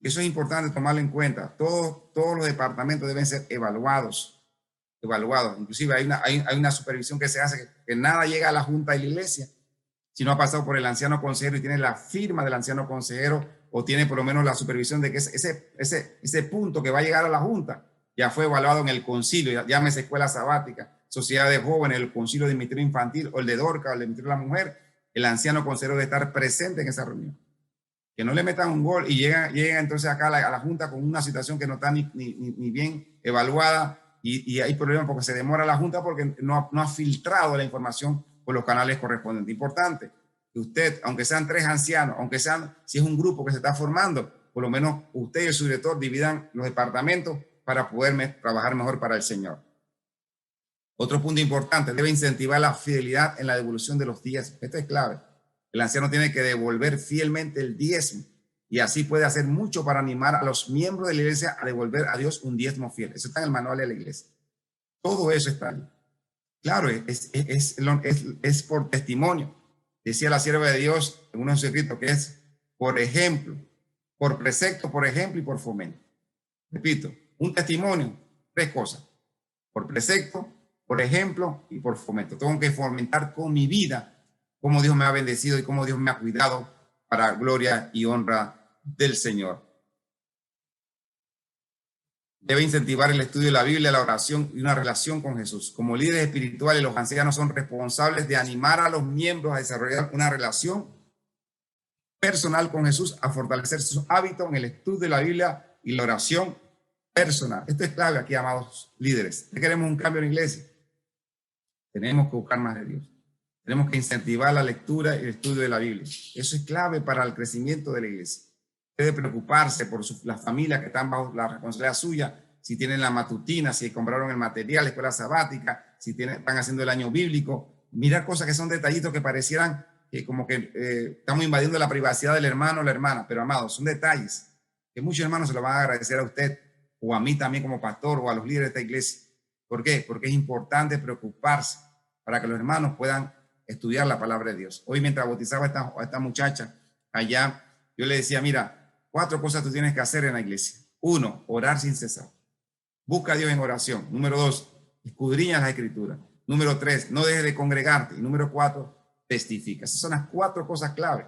Eso es importante tomarlo en cuenta. Todos los departamentos deben ser evaluados. Inclusive hay una supervisión que se hace que nada llega a la junta de la iglesia si no ha pasado por el anciano consejero y tiene la firma del anciano consejero o tiene por lo menos la supervisión de que ese punto que va a llegar a la junta ya fue evaluado en el concilio, llámese escuela sabática, sociedad de jóvenes, el concilio de ministerio infantil o el de Dorca o el de ministerio de la mujer. El anciano consejero debe estar presente en esa reunión. Que no le metan un gol y llega entonces acá a la junta con una situación que no está ni bien evaluada y hay problemas porque se demora la junta porque no ha filtrado la información por los canales correspondientes. Importante que usted, aunque sean 3 ancianos, si es un grupo que se está formando, por lo menos usted y el subdirector dividan los departamentos para poder trabajar mejor para el Señor. Otro punto importante, debe incentivar la fidelidad en la devolución de los diezmos. Esto es clave. El anciano tiene que devolver fielmente el diezmo y así puede hacer mucho para animar a los miembros de la iglesia a devolver a Dios un diezmo fiel. Eso está en el manual de la iglesia. Todo eso está ahí. Claro, es por testimonio. Decía la sierva de Dios en uno de sus escritos que es por ejemplo, por precepto, por ejemplo y por fomento. Repito, un testimonio, 3 cosas. Por precepto, por ejemplo y por fomento. Tengo que fomentar con mi vida cómo Dios me ha bendecido y cómo Dios me ha cuidado para gloria y honra del Señor. Debe incentivar el estudio de la Biblia, la oración y una relación con Jesús. Como líderes espirituales, los ancianos son responsables de animar a los miembros a desarrollar una relación personal con Jesús, a fortalecer sus hábitos en el estudio de la Biblia y la oración personal. Esto es clave aquí, amados líderes. Si queremos un cambio en la iglesia, tenemos que buscar más de Dios. Tenemos que incentivar la lectura y el estudio de la Biblia. Eso es clave para el crecimiento de la iglesia. Debe preocuparse por las familias que están bajo la responsabilidad suya, si tienen la matutina, si compraron el material, la escuela sabática, si están haciendo el año bíblico. Mirar cosas que son detallitos que parecieran como que estamos invadiendo la privacidad del hermano o la hermana, pero amados, son detalles que muchos hermanos se lo van a agradecer a usted o a mí también como pastor o a los líderes de esta iglesia. ¿Por qué? Porque es importante preocuparse para que los hermanos puedan estudiar la palabra de Dios. Hoy mientras bautizaba a esta muchacha allá, yo le decía, mira, 4 cosas tú tienes que hacer en la iglesia. 1, orar sin cesar. Busca a Dios en oración. Número 2, escudriña las escrituras. Número 3, no dejes de congregarte. Y número 4, testifica. Esas son las 4 cosas clave.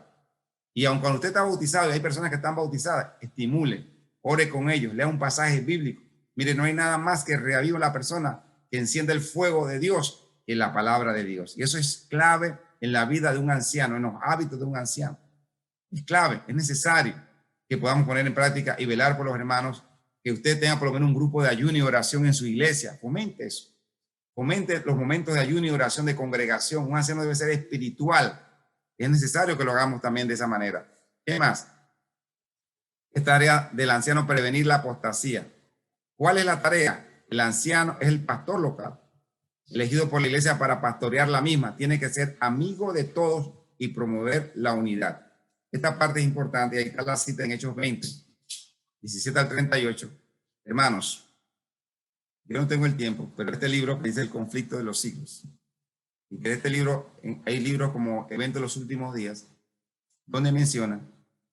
Y aun cuando usted está bautizado y hay personas que están bautizadas, estimule, ore con ellos, lea un pasaje bíblico. Mire, no hay nada más que reaviva a la persona, que encienda el fuego de Dios en la palabra de Dios. Y eso es clave en la vida de un anciano, en los hábitos de un anciano. Es clave, es necesario que podamos poner en práctica y velar por los hermanos, que usted tenga por lo menos un grupo de ayuno y oración en su iglesia. Fomente eso. Fomente los momentos de ayuno y oración de congregación. Un anciano debe ser espiritual. Es necesario que lo hagamos también de esa manera. ¿Qué más? Es tarea del anciano prevenir la apostasía. ¿Cuál es la tarea? El anciano es el pastor local, elegido por la iglesia para pastorear la misma. Tiene que ser amigo de todos y promover la unidad. Esta parte es importante. Ahí está la cita en Hechos 20, 17 al 38. Hermanos, yo no tengo el tiempo, pero este libro que dice El conflicto de los siglos. Y que este libro, hay libros como Evento de los últimos días, donde menciona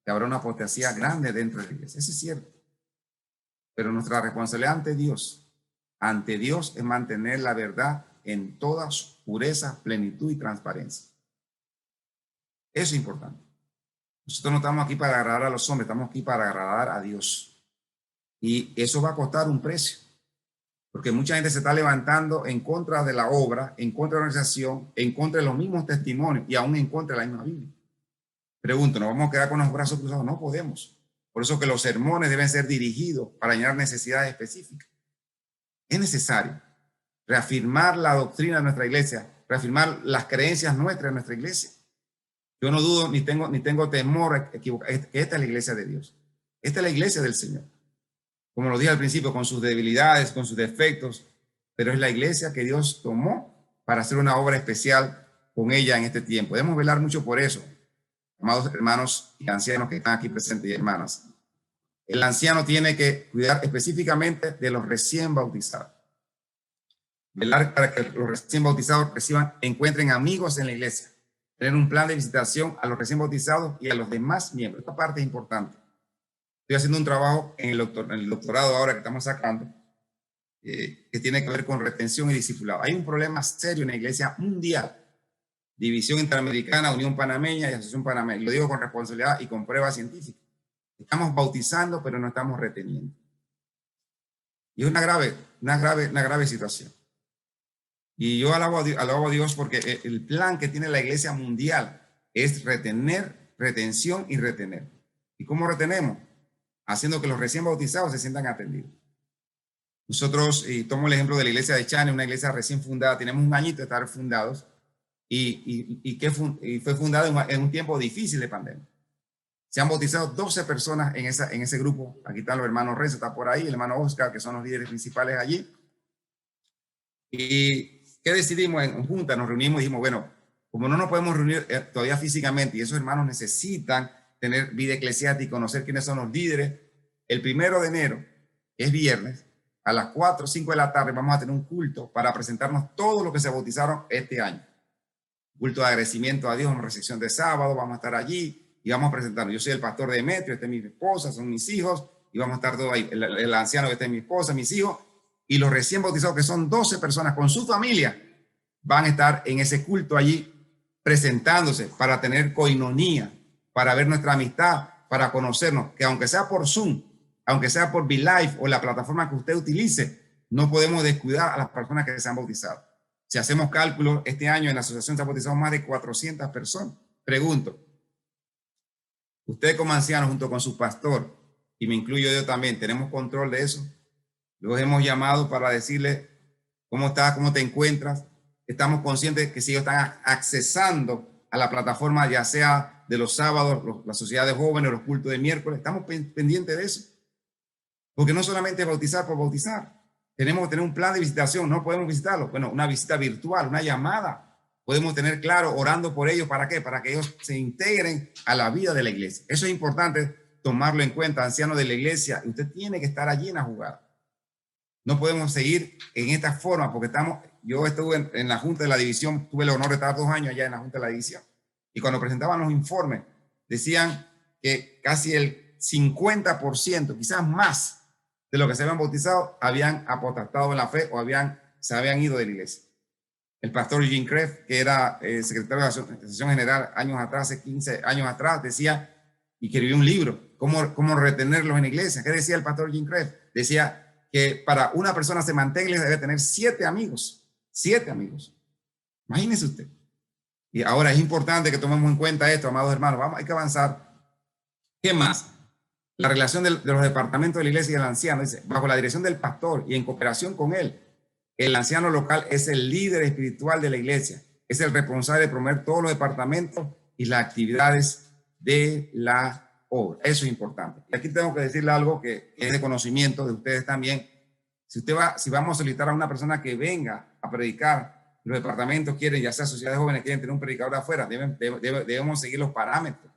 que habrá una apostasía grande dentro de la iglesia. Eso es cierto. Pero nuestra responsabilidad ante Dios es mantener la verdad en toda su pureza, plenitud y transparencia. Eso es importante. Nosotros no estamos aquí para agradar a los hombres, estamos aquí para agradar a Dios. Y eso va a costar un precio, porque mucha gente se está levantando en contra de la obra, en contra de la organización, en contra de los mismos testimonios y aún en contra de la misma Biblia. Pregunto, ¿nos vamos a quedar con los brazos cruzados? No podemos. Por eso que los sermones deben ser dirigidos para llenar necesidades específicas. Es necesario reafirmar la doctrina de nuestra iglesia, reafirmar las creencias nuestras de nuestra iglesia. Yo no dudo ni tengo temor a equivocar, que esta es la iglesia de Dios. Esta es la iglesia del Señor. Como lo dije al principio, con sus debilidades, con sus defectos, pero es la iglesia que Dios tomó para hacer una obra especial con ella en este tiempo. Debemos velar mucho por eso, amados hermanos y ancianos que están aquí presentes y hermanas. El anciano tiene que cuidar específicamente de los recién bautizados. Velar para que los recién bautizados encuentren amigos en la iglesia. Tener un plan de visitación a los recién bautizados y a los demás miembros. Esta parte es importante. Estoy haciendo un trabajo en el doctorado ahora que estamos sacando, que tiene que ver con retención y discipulado. Hay un problema serio en la iglesia mundial. División Interamericana, Unión Panameña y Asociación Panameña. Lo digo con responsabilidad y con pruebas científicas. Estamos bautizando, pero no estamos reteniendo. Y es una grave situación. Y yo alabo a Dios porque el plan que tiene la iglesia mundial es retención y retener. ¿Y cómo retenemos? Haciendo que los recién bautizados se sientan atendidos. Nosotros, y tomo el ejemplo de la iglesia de Chane, una iglesia recién fundada, tenemos un añito de estar fundados y fue fundada en un tiempo difícil de pandemia. Se han bautizado 12 personas en ese grupo. Aquí están los hermanos Renzo, está por ahí, el hermano Oscar, que son los líderes principales allí. ¿Y qué decidimos en junta? Nos reunimos y dijimos, bueno, como no nos podemos reunir todavía físicamente y esos hermanos necesitan tener vida eclesiástica y conocer quiénes son los líderes, el 1 de enero, es viernes, a las 4 o 5 de la tarde vamos a tener un culto para presentarnos todos los que se bautizaron este año. Culto de agradecimiento a Dios, una recepción de sábado, vamos a estar allí y vamos a presentarnos. Yo soy el pastor Demetrio, esta es mi esposa, son mis hijos, y vamos a estar todos ahí. El anciano que está es mi esposa, mis hijos, y los recién bautizados, que son 12 personas con su familia, van a estar en ese culto allí presentándose para tener coinonía, para ver nuestra amistad, para conocernos, que aunque sea por Zoom, aunque sea por VLive o la plataforma que usted utilice, no podemos descuidar a las personas que se han bautizado. Si hacemos cálculos, este año en la asociación se han bautizado más de 400 personas. Pregunto, usted como anciano junto con su pastor, y me incluyo yo también, ¿tenemos control de eso? Los hemos llamado para decirles cómo estás, cómo te encuentras. Estamos conscientes que si ellos están accesando a la plataforma, ya sea de los sábados, la sociedad de jóvenes, los cultos de miércoles, estamos pendientes de eso. Porque no solamente bautizar por bautizar. Tenemos que tener un plan de visitación, no podemos visitarlos. Bueno, una visita virtual, una llamada. Podemos tener claro, orando por ellos, ¿para qué? Para que ellos se integren a la vida de la iglesia. Eso es importante tomarlo en cuenta, anciano de la iglesia. Usted tiene que estar allí en la jugada. No podemos seguir en esta forma porque yo estuve en la Junta de la División, tuve el honor de estar 2 años allá en la Junta de la División. Y cuando presentaban los informes, decían que casi el 50%, quizás más, de los que se habían bautizado habían apostatado en la fe o se habían ido de la iglesia. El pastor Jim Kreff, que era secretario de la Asociación General años atrás, hace 15 años atrás, decía, y escribió un libro, cómo retenerlos en la iglesia. ¿Qué decía el pastor Jim Kreff? Decía que para una persona se mantenga en la iglesia debe tener 7 amigos. 7 amigos. Imagínese usted. Y ahora es importante que tomemos en cuenta esto, amados hermanos. Hay que avanzar. ¿Qué más? La relación de los departamentos de la iglesia y el anciano. Dice, bajo la dirección del pastor y en cooperación con él, el anciano local es el líder espiritual de la iglesia. Es el responsable de promover todos los departamentos y las actividades de la obra. Eso es importante. Y aquí tengo que decirle algo que es de conocimiento de ustedes también. Si vamos a solicitar a una persona que venga a predicar, los departamentos quieren, ya sea sociedades jóvenes, quieren tener un predicador afuera, debemos seguir los parámetros.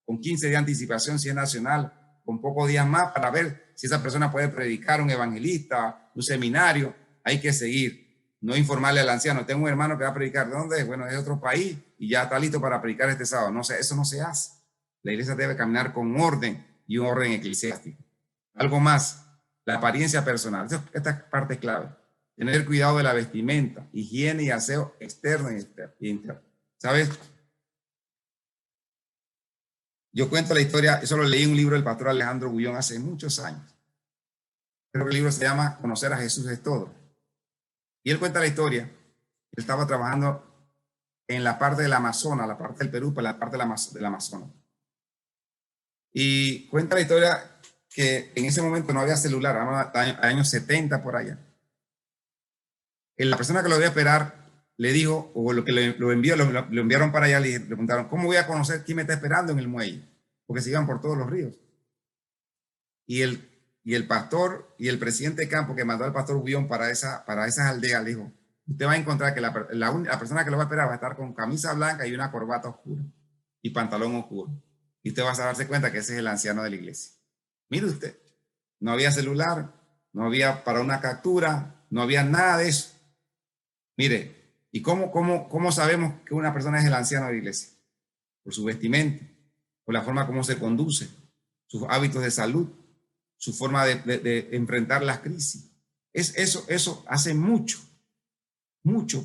Con 15 días de anticipación, si es nacional, con pocos días más, para ver si esa persona puede predicar, un evangelista, un seminario. Hay que seguir, no informarle al anciano. Tengo un hermano que va a predicar. ¿De dónde es? Bueno, es de otro país y ya está listo para predicar este sábado. No sé, eso no se hace. La iglesia debe caminar con orden y un orden eclesiástico. Algo más, la apariencia personal. Esta parte es clave. Tener cuidado de la vestimenta, higiene y aseo externo y interno. ¿Sabes? Yo cuento la historia, eso lo leí en un libro del pastor Alejandro Gullón hace muchos años. Creo que el libro se llama Conocer a Jesús es todo. Y él cuenta la historia. Él estaba trabajando en la parte del Amazonas, la parte del Perú, pero la parte del Amazonas. Y cuenta la historia que en ese momento no había celular, años 70 por allá. La persona que lo debía esperar le dijo, o lo que lo enviaron para allá, le preguntaron, ¿cómo voy a conocer quién me está esperando en el muelle? Porque se iban por todos los ríos. Y el pastor y el presidente de campo que mandó al pastor Guión para esas aldeas, le dijo, usted va a encontrar que la persona que lo va a esperar va a estar con camisa blanca y una corbata oscura y pantalón oscuro. Y usted va a darse cuenta que ese es el anciano de la iglesia. Mire usted, no había celular, no había para una captura, no había nada de eso. Mire, ¿y cómo sabemos que una persona es el anciano de la iglesia? Por su vestimenta, por la forma como se conduce, sus hábitos de salud, su forma de enfrentar las crisis. Eso hace mucho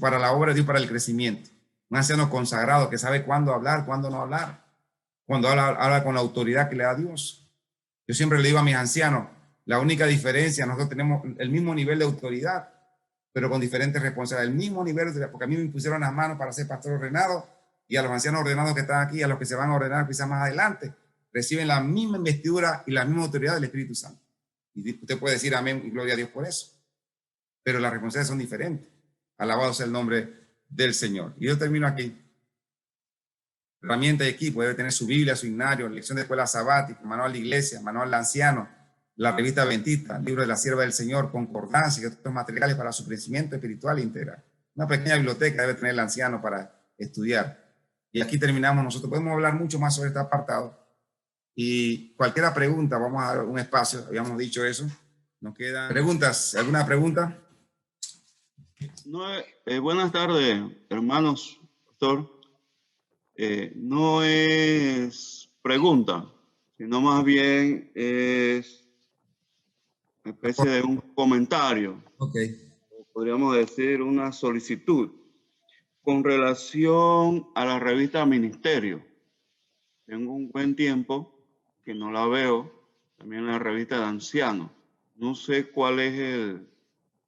para la obra de Dios, para el crecimiento. Un anciano consagrado que sabe cuándo hablar, cuándo no hablar, cuando habla con la autoridad que le da Dios. Yo siempre le digo a mis ancianos, la única diferencia, nosotros tenemos el mismo nivel de autoridad, pero con diferentes responsabilidades. El mismo nivel, porque a mí me impusieron las manos para ser pastor ordenado, y a los ancianos ordenados que están aquí, a los que se van a ordenar quizás más adelante, reciben la misma investidura y la misma autoridad del Espíritu Santo. Y usted puede decir amén y gloria a Dios por eso. Pero las responsabilidades son diferentes. Alabado sea el nombre del Señor. Y yo termino aquí. Herramienta de equipo, debe tener su Biblia, su himnario, lección de escuela sabática, manual de iglesia, manual de anciano, la revista Adventista, libro de la sierva del Señor, concordancia y otros materiales para su crecimiento espiritual e integral. Una pequeña biblioteca debe tener el anciano para estudiar. Y aquí terminamos. Nosotros podemos hablar mucho más sobre este apartado. Y cualquier pregunta, vamos a dar un espacio, habíamos dicho eso. Nos quedan preguntas. ¿Alguna pregunta? No, buenas tardes, hermanos, pastor. No es pregunta, sino más bien es una especie de un comentario. Ok. Podríamos decir una solicitud con relación a la revista Ministerio. Tengo un buen tiempo que no la veo, también la revista de ancianos. No sé cuál es el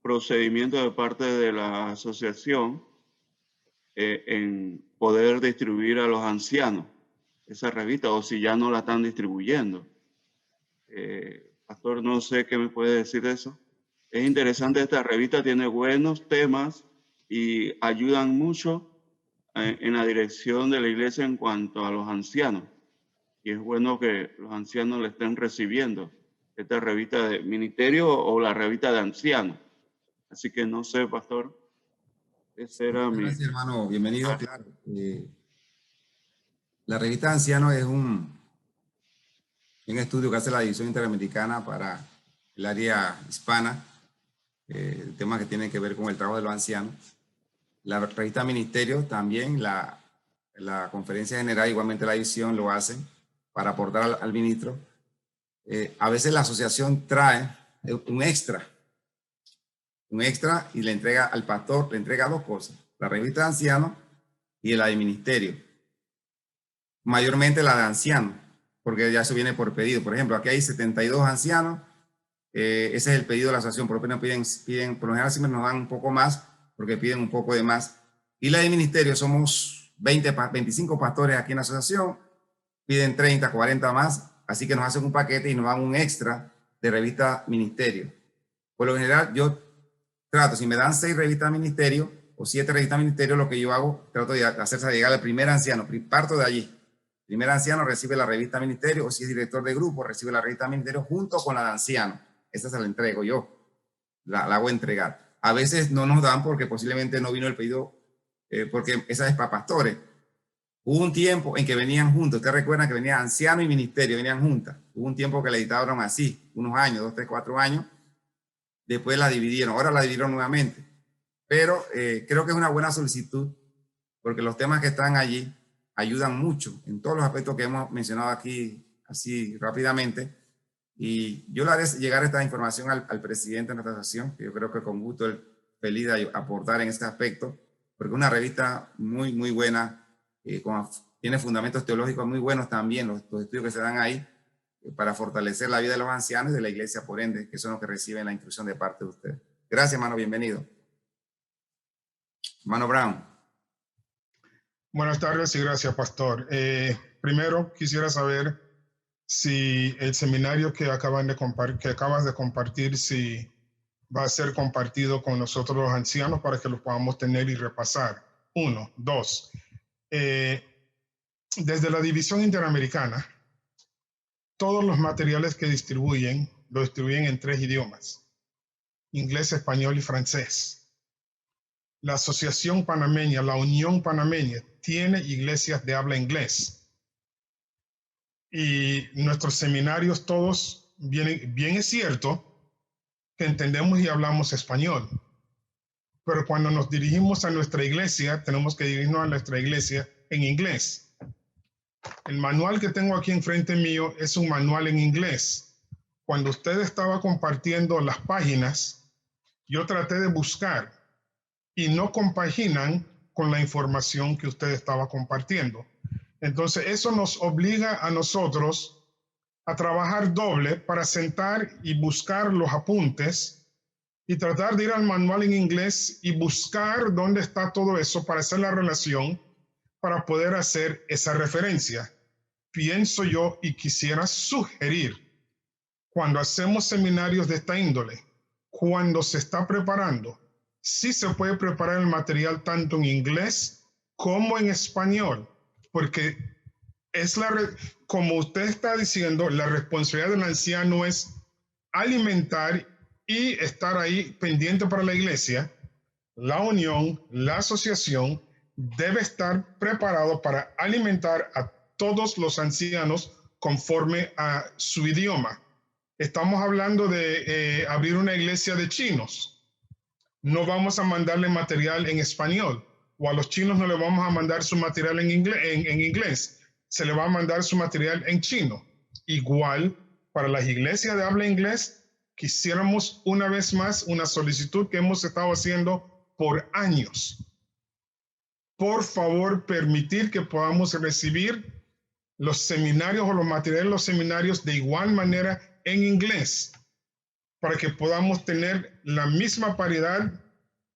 procedimiento de parte de la asociación en poder distribuir a los ancianos esa revista, o si ya no la están distribuyendo. Pastor, no sé qué me puede decir de eso. Es interesante, esta revista tiene buenos temas y ayudan mucho en la dirección de la iglesia en cuanto a los ancianos. Y es bueno que los ancianos le estén recibiendo esta revista de ministerio o la revista de ancianos. Así que no sé, pastor. Ese era Gracias, hermano. Bienvenido. Claro. La revista de ancianos es un estudio que hace la División Interamericana para el área hispana, temas que tienen que ver con el trabajo de los ancianos. La revista Ministerio también, la Conferencia General, igualmente la división lo hacen para aportar al ministro. A veces la asociación trae un extra y le entrega al pastor, le entrega dos cosas, la revista de ancianos y la de ministerio. Mayormente la de ancianos, porque ya eso viene por pedido. Por ejemplo, aquí hay 72 ancianos, ese es el pedido de la asociación, por lo menos piden, por lo general siempre nos dan un poco más, porque piden un poco de más. Y la de ministerio, somos 25 pastores aquí en la asociación, piden 30, 40 más, así que nos hacen un paquete y nos dan un extra de revista ministerio. Por lo general, yo trato, si me dan 6 revistas de ministerio o 7 revistas de ministerio, lo que yo hago, trato de hacerse llegar al primer anciano, parto de allí. El primer anciano recibe la revista de ministerio, o si es director de grupo, recibe la revista de ministerio junto con la de anciano. Esa se la entrego yo, la hago entregar. A veces no nos dan porque posiblemente no vino el pedido, porque esa es para pastores. Hubo un tiempo en que venían juntos. Ustedes recuerdan que venía anciano y ministerio, venían juntas. Hubo un tiempo que la editaron así, unos años, 2, 3, 4 años. Después la dividieron, ahora la dividieron nuevamente. Pero creo que es una buena solicitud porque los temas que están allí ayudan mucho en todos los aspectos que hemos mencionado aquí así rápidamente. Y yo le haré llegar esta información al presidente de nuestra asociación, que yo creo que con gusto él feliz de aportar en este aspecto, porque es una revista muy, muy buena, con tiene fundamentos teológicos muy buenos también, los estudios que se dan ahí, para fortalecer la vida de los ancianos y de la iglesia, por ende, que son los que reciben la instrucción de parte de ustedes. Gracias, hermano, bienvenido. Hermano Brown. Buenas tardes y gracias, pastor. Primero, quisiera saber si el seminario que acabas de compartir, si va a ser compartido con nosotros los ancianos para que lo podamos tener y repasar. 1. 2. Desde la División Interamericana, todos los materiales que distribuyen, lo distribuyen en 3 idiomas: inglés, español y francés. La Asociación Panameña, la Unión Panameña, tiene iglesias de habla inglés. Y nuestros seminarios todos, bien es cierto que entendemos y hablamos español, pero cuando nos dirigimos a nuestra iglesia, tenemos que dirigirnos a nuestra iglesia en inglés. El manual que tengo aquí enfrente mío es un manual en inglés. Cuando usted estaba compartiendo las páginas, yo traté de buscar y no compaginan con la información que usted estaba compartiendo. Entonces, eso nos obliga a nosotros a trabajar doble para sentar y buscar los apuntes y tratar de ir al manual en inglés y buscar dónde está todo eso para hacer la relación, para poder hacer esa referencia. Pienso yo y quisiera sugerir, cuando hacemos seminarios de esta índole, cuando se está preparando, sí se puede preparar el material tanto en inglés como en español, porque es como usted está diciendo, la responsabilidad del anciano es alimentar y estar ahí pendiente para la iglesia. La unión, la asociación debe estar preparado para alimentar a todos los ancianos conforme a su idioma. Estamos hablando de abrir una iglesia de chinos. No vamos a mandarle material en español, o a los chinos no le vamos a mandar su material en inglés, se le va a mandar su material en chino. Igual, para las iglesias de habla inglés, quisiéramos una vez más una solicitud que hemos estado haciendo por años. Por favor, permitir que podamos recibir los seminarios o los materiales de los seminarios de igual manera en inglés, para que podamos tener la misma paridad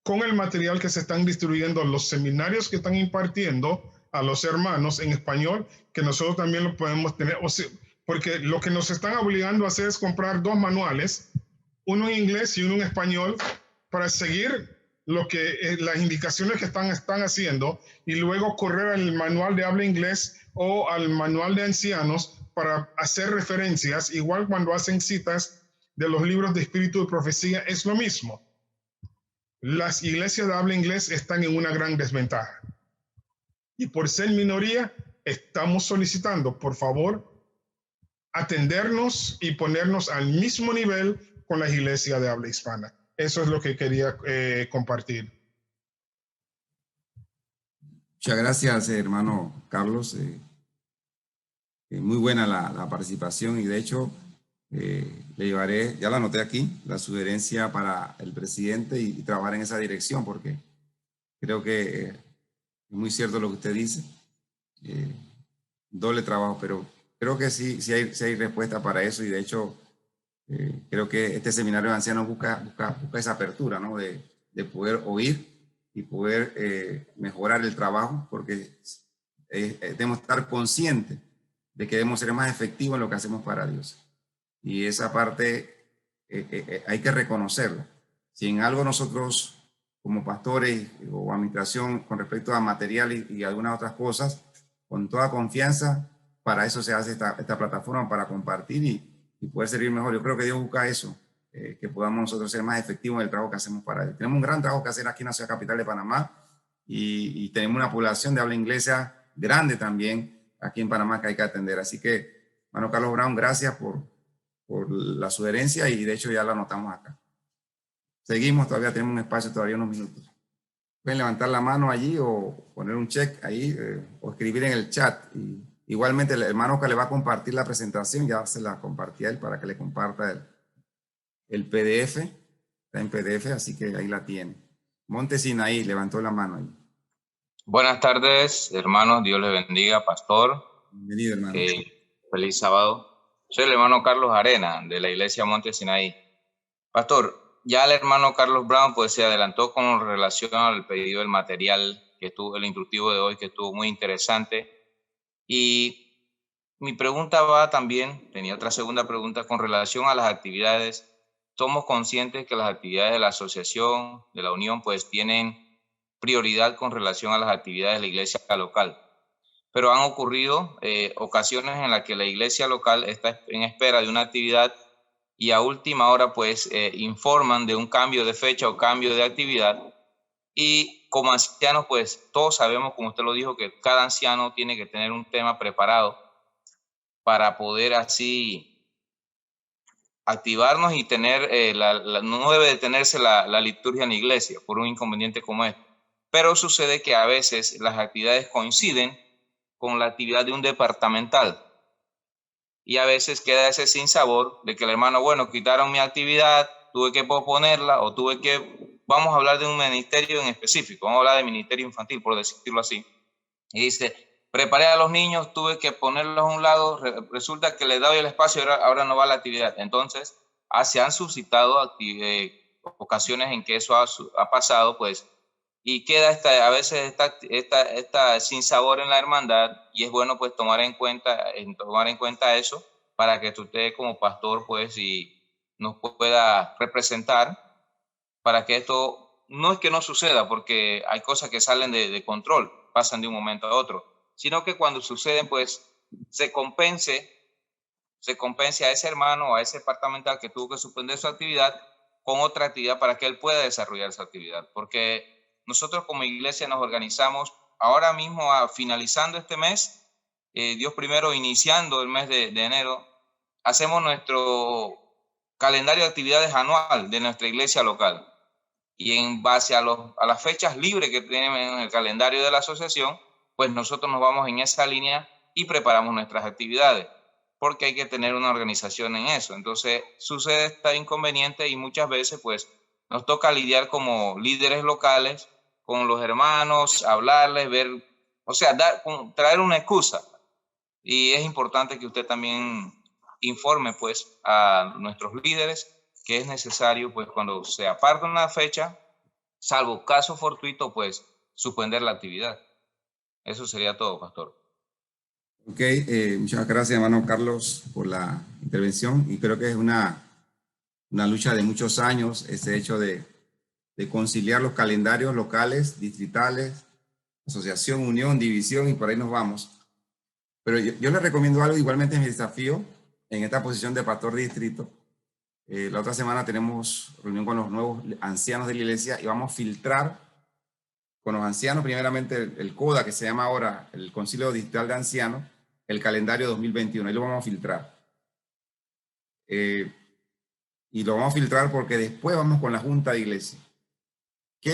con el material que se están distribuyendo, los seminarios que están impartiendo a los hermanos en español, que nosotros también lo podemos tener. O sea, porque lo que nos están obligando a hacer es comprar 2 manuales, uno en inglés y uno en español, para seguir las indicaciones que están haciendo, y luego correr al manual de habla inglés o al manual de ancianos para hacer referencias. Igual cuando hacen citas de los libros de espíritu de profecía, es lo mismo. Las iglesias de habla inglés están en una gran desventaja. Y por ser minoría, estamos solicitando, por favor, atendernos y ponernos al mismo nivel con las iglesias de habla hispana. Eso es lo que quería compartir. Muchas gracias, hermano Carlos. Muy buena la participación, y de hecho le llevaré, ya la anoté aquí, la sugerencia para el presidente y trabajar en esa dirección, porque creo que es muy cierto lo que usted dice. Doble trabajo, pero creo que sí hay respuesta para eso, y de hecho creo que este seminario de ancianos busca esa apertura, ¿no? de poder oír y poder mejorar el trabajo, porque debemos estar conscientes de que debemos ser más efectivos en lo que hacemos para Dios. Y esa parte hay que reconocerla. Si en algo nosotros, como pastores o administración, con respecto a material y algunas otras cosas, con toda confianza, para eso se hace esta plataforma, para compartir y poder servir mejor. Yo creo que Dios busca eso, que podamos nosotros ser más efectivos en el trabajo que hacemos para Él. Tenemos un gran trabajo que hacer aquí en la ciudad capital de Panamá, y tenemos una población de habla inglesa grande también aquí en Panamá que hay que atender. Así que, hermano Carlos Brown, gracias por la sugerencia, y de hecho ya la anotamos acá. Seguimos, todavía tenemos un espacio, todavía unos minutos. Pueden levantar la mano allí o poner un check ahí o escribir en el chat. Y igualmente el hermano que le va a compartir la presentación, ya se la compartí a él para que le comparta el PDF. Está en PDF, así que ahí la tiene. Montesinaí levantó la mano ahí. Buenas tardes, hermanos. Dios les bendiga, pastor. Bienvenido, hermano. Feliz sábado. Soy el hermano Carlos Arena, de la iglesia Monte Sinaí. Pastor, ya el hermano Carlos Brown pues se adelantó con relación al pedido del material que estuvo, el instructivo de hoy, que estuvo muy interesante. Y mi pregunta va también, tenía otra segunda pregunta con relación a las actividades. Somos conscientes que las actividades de la asociación, de la unión, pues tienen prioridad con relación a las actividades de la iglesia local. Pero han ocurrido ocasiones en las que la iglesia local está en espera de una actividad y a última hora pues informan de un cambio de fecha o cambio de actividad. Y como ancianos pues todos sabemos, como usted lo dijo, que cada anciano tiene que tener un tema preparado para poder así activarnos y tener, no debe detenerse la liturgia en la iglesia por un inconveniente como este. Pero sucede que a veces las actividades coinciden con la actividad de un departamental. Y a veces queda ese sinsabor de que el hermano, bueno, quitaron mi actividad, tuve que posponerla o tuve que, vamos a hablar de un ministerio en específico, vamos a hablar de ministerio infantil, por decirlo así. Y dice, preparé a los niños, tuve que ponerlos a un lado, resulta que les doy el espacio y ahora no va la actividad. Entonces, se han suscitado ocasiones en que eso ha pasado, pues, y queda a veces esta sinsabor en la hermandad, y es bueno pues tomar en cuenta eso para que usted como pastor pues y nos pueda representar para que esto no es que no suceda, porque hay cosas que salen de control, pasan de un momento a otro, sino que cuando suceden pues se compense a ese hermano o a ese departamental que tuvo que suspender su actividad con otra actividad para que él pueda desarrollar esa actividad. Porque nosotros como iglesia nos organizamos ahora mismo, finalizando este mes, Dios primero, iniciando el mes de enero, hacemos nuestro calendario de actividades anual de nuestra iglesia local. Y en base a las fechas libres que tenemos en el calendario de la asociación, pues nosotros nos vamos en esa línea y preparamos nuestras actividades, porque hay que tener una organización en eso. Entonces sucede este inconveniente y muchas veces pues nos toca lidiar como líderes locales con los hermanos, hablarles, ver, o sea, traer una excusa. Y es importante que usted también informe pues a nuestros líderes que es necesario pues cuando se aparta una fecha, salvo caso fortuito, pues suspender la actividad. Eso sería todo, pastor. Ok, muchas gracias, hermano Carlos, por la intervención. Y creo que es una lucha de muchos años, ese hecho de conciliar los calendarios locales, distritales, asociación, unión, división, y por ahí nos vamos. Pero yo les recomiendo algo, igualmente es mi desafío en esta posición de pastor de distrito. La otra semana tenemos reunión con los nuevos ancianos de la iglesia y vamos a filtrar con los ancianos, primeramente el CODA, que se llama ahora el Concilio Distrital de Ancianos, el calendario 2021. Ahí lo vamos a filtrar. Y lo vamos a filtrar porque después vamos con la Junta de Iglesia.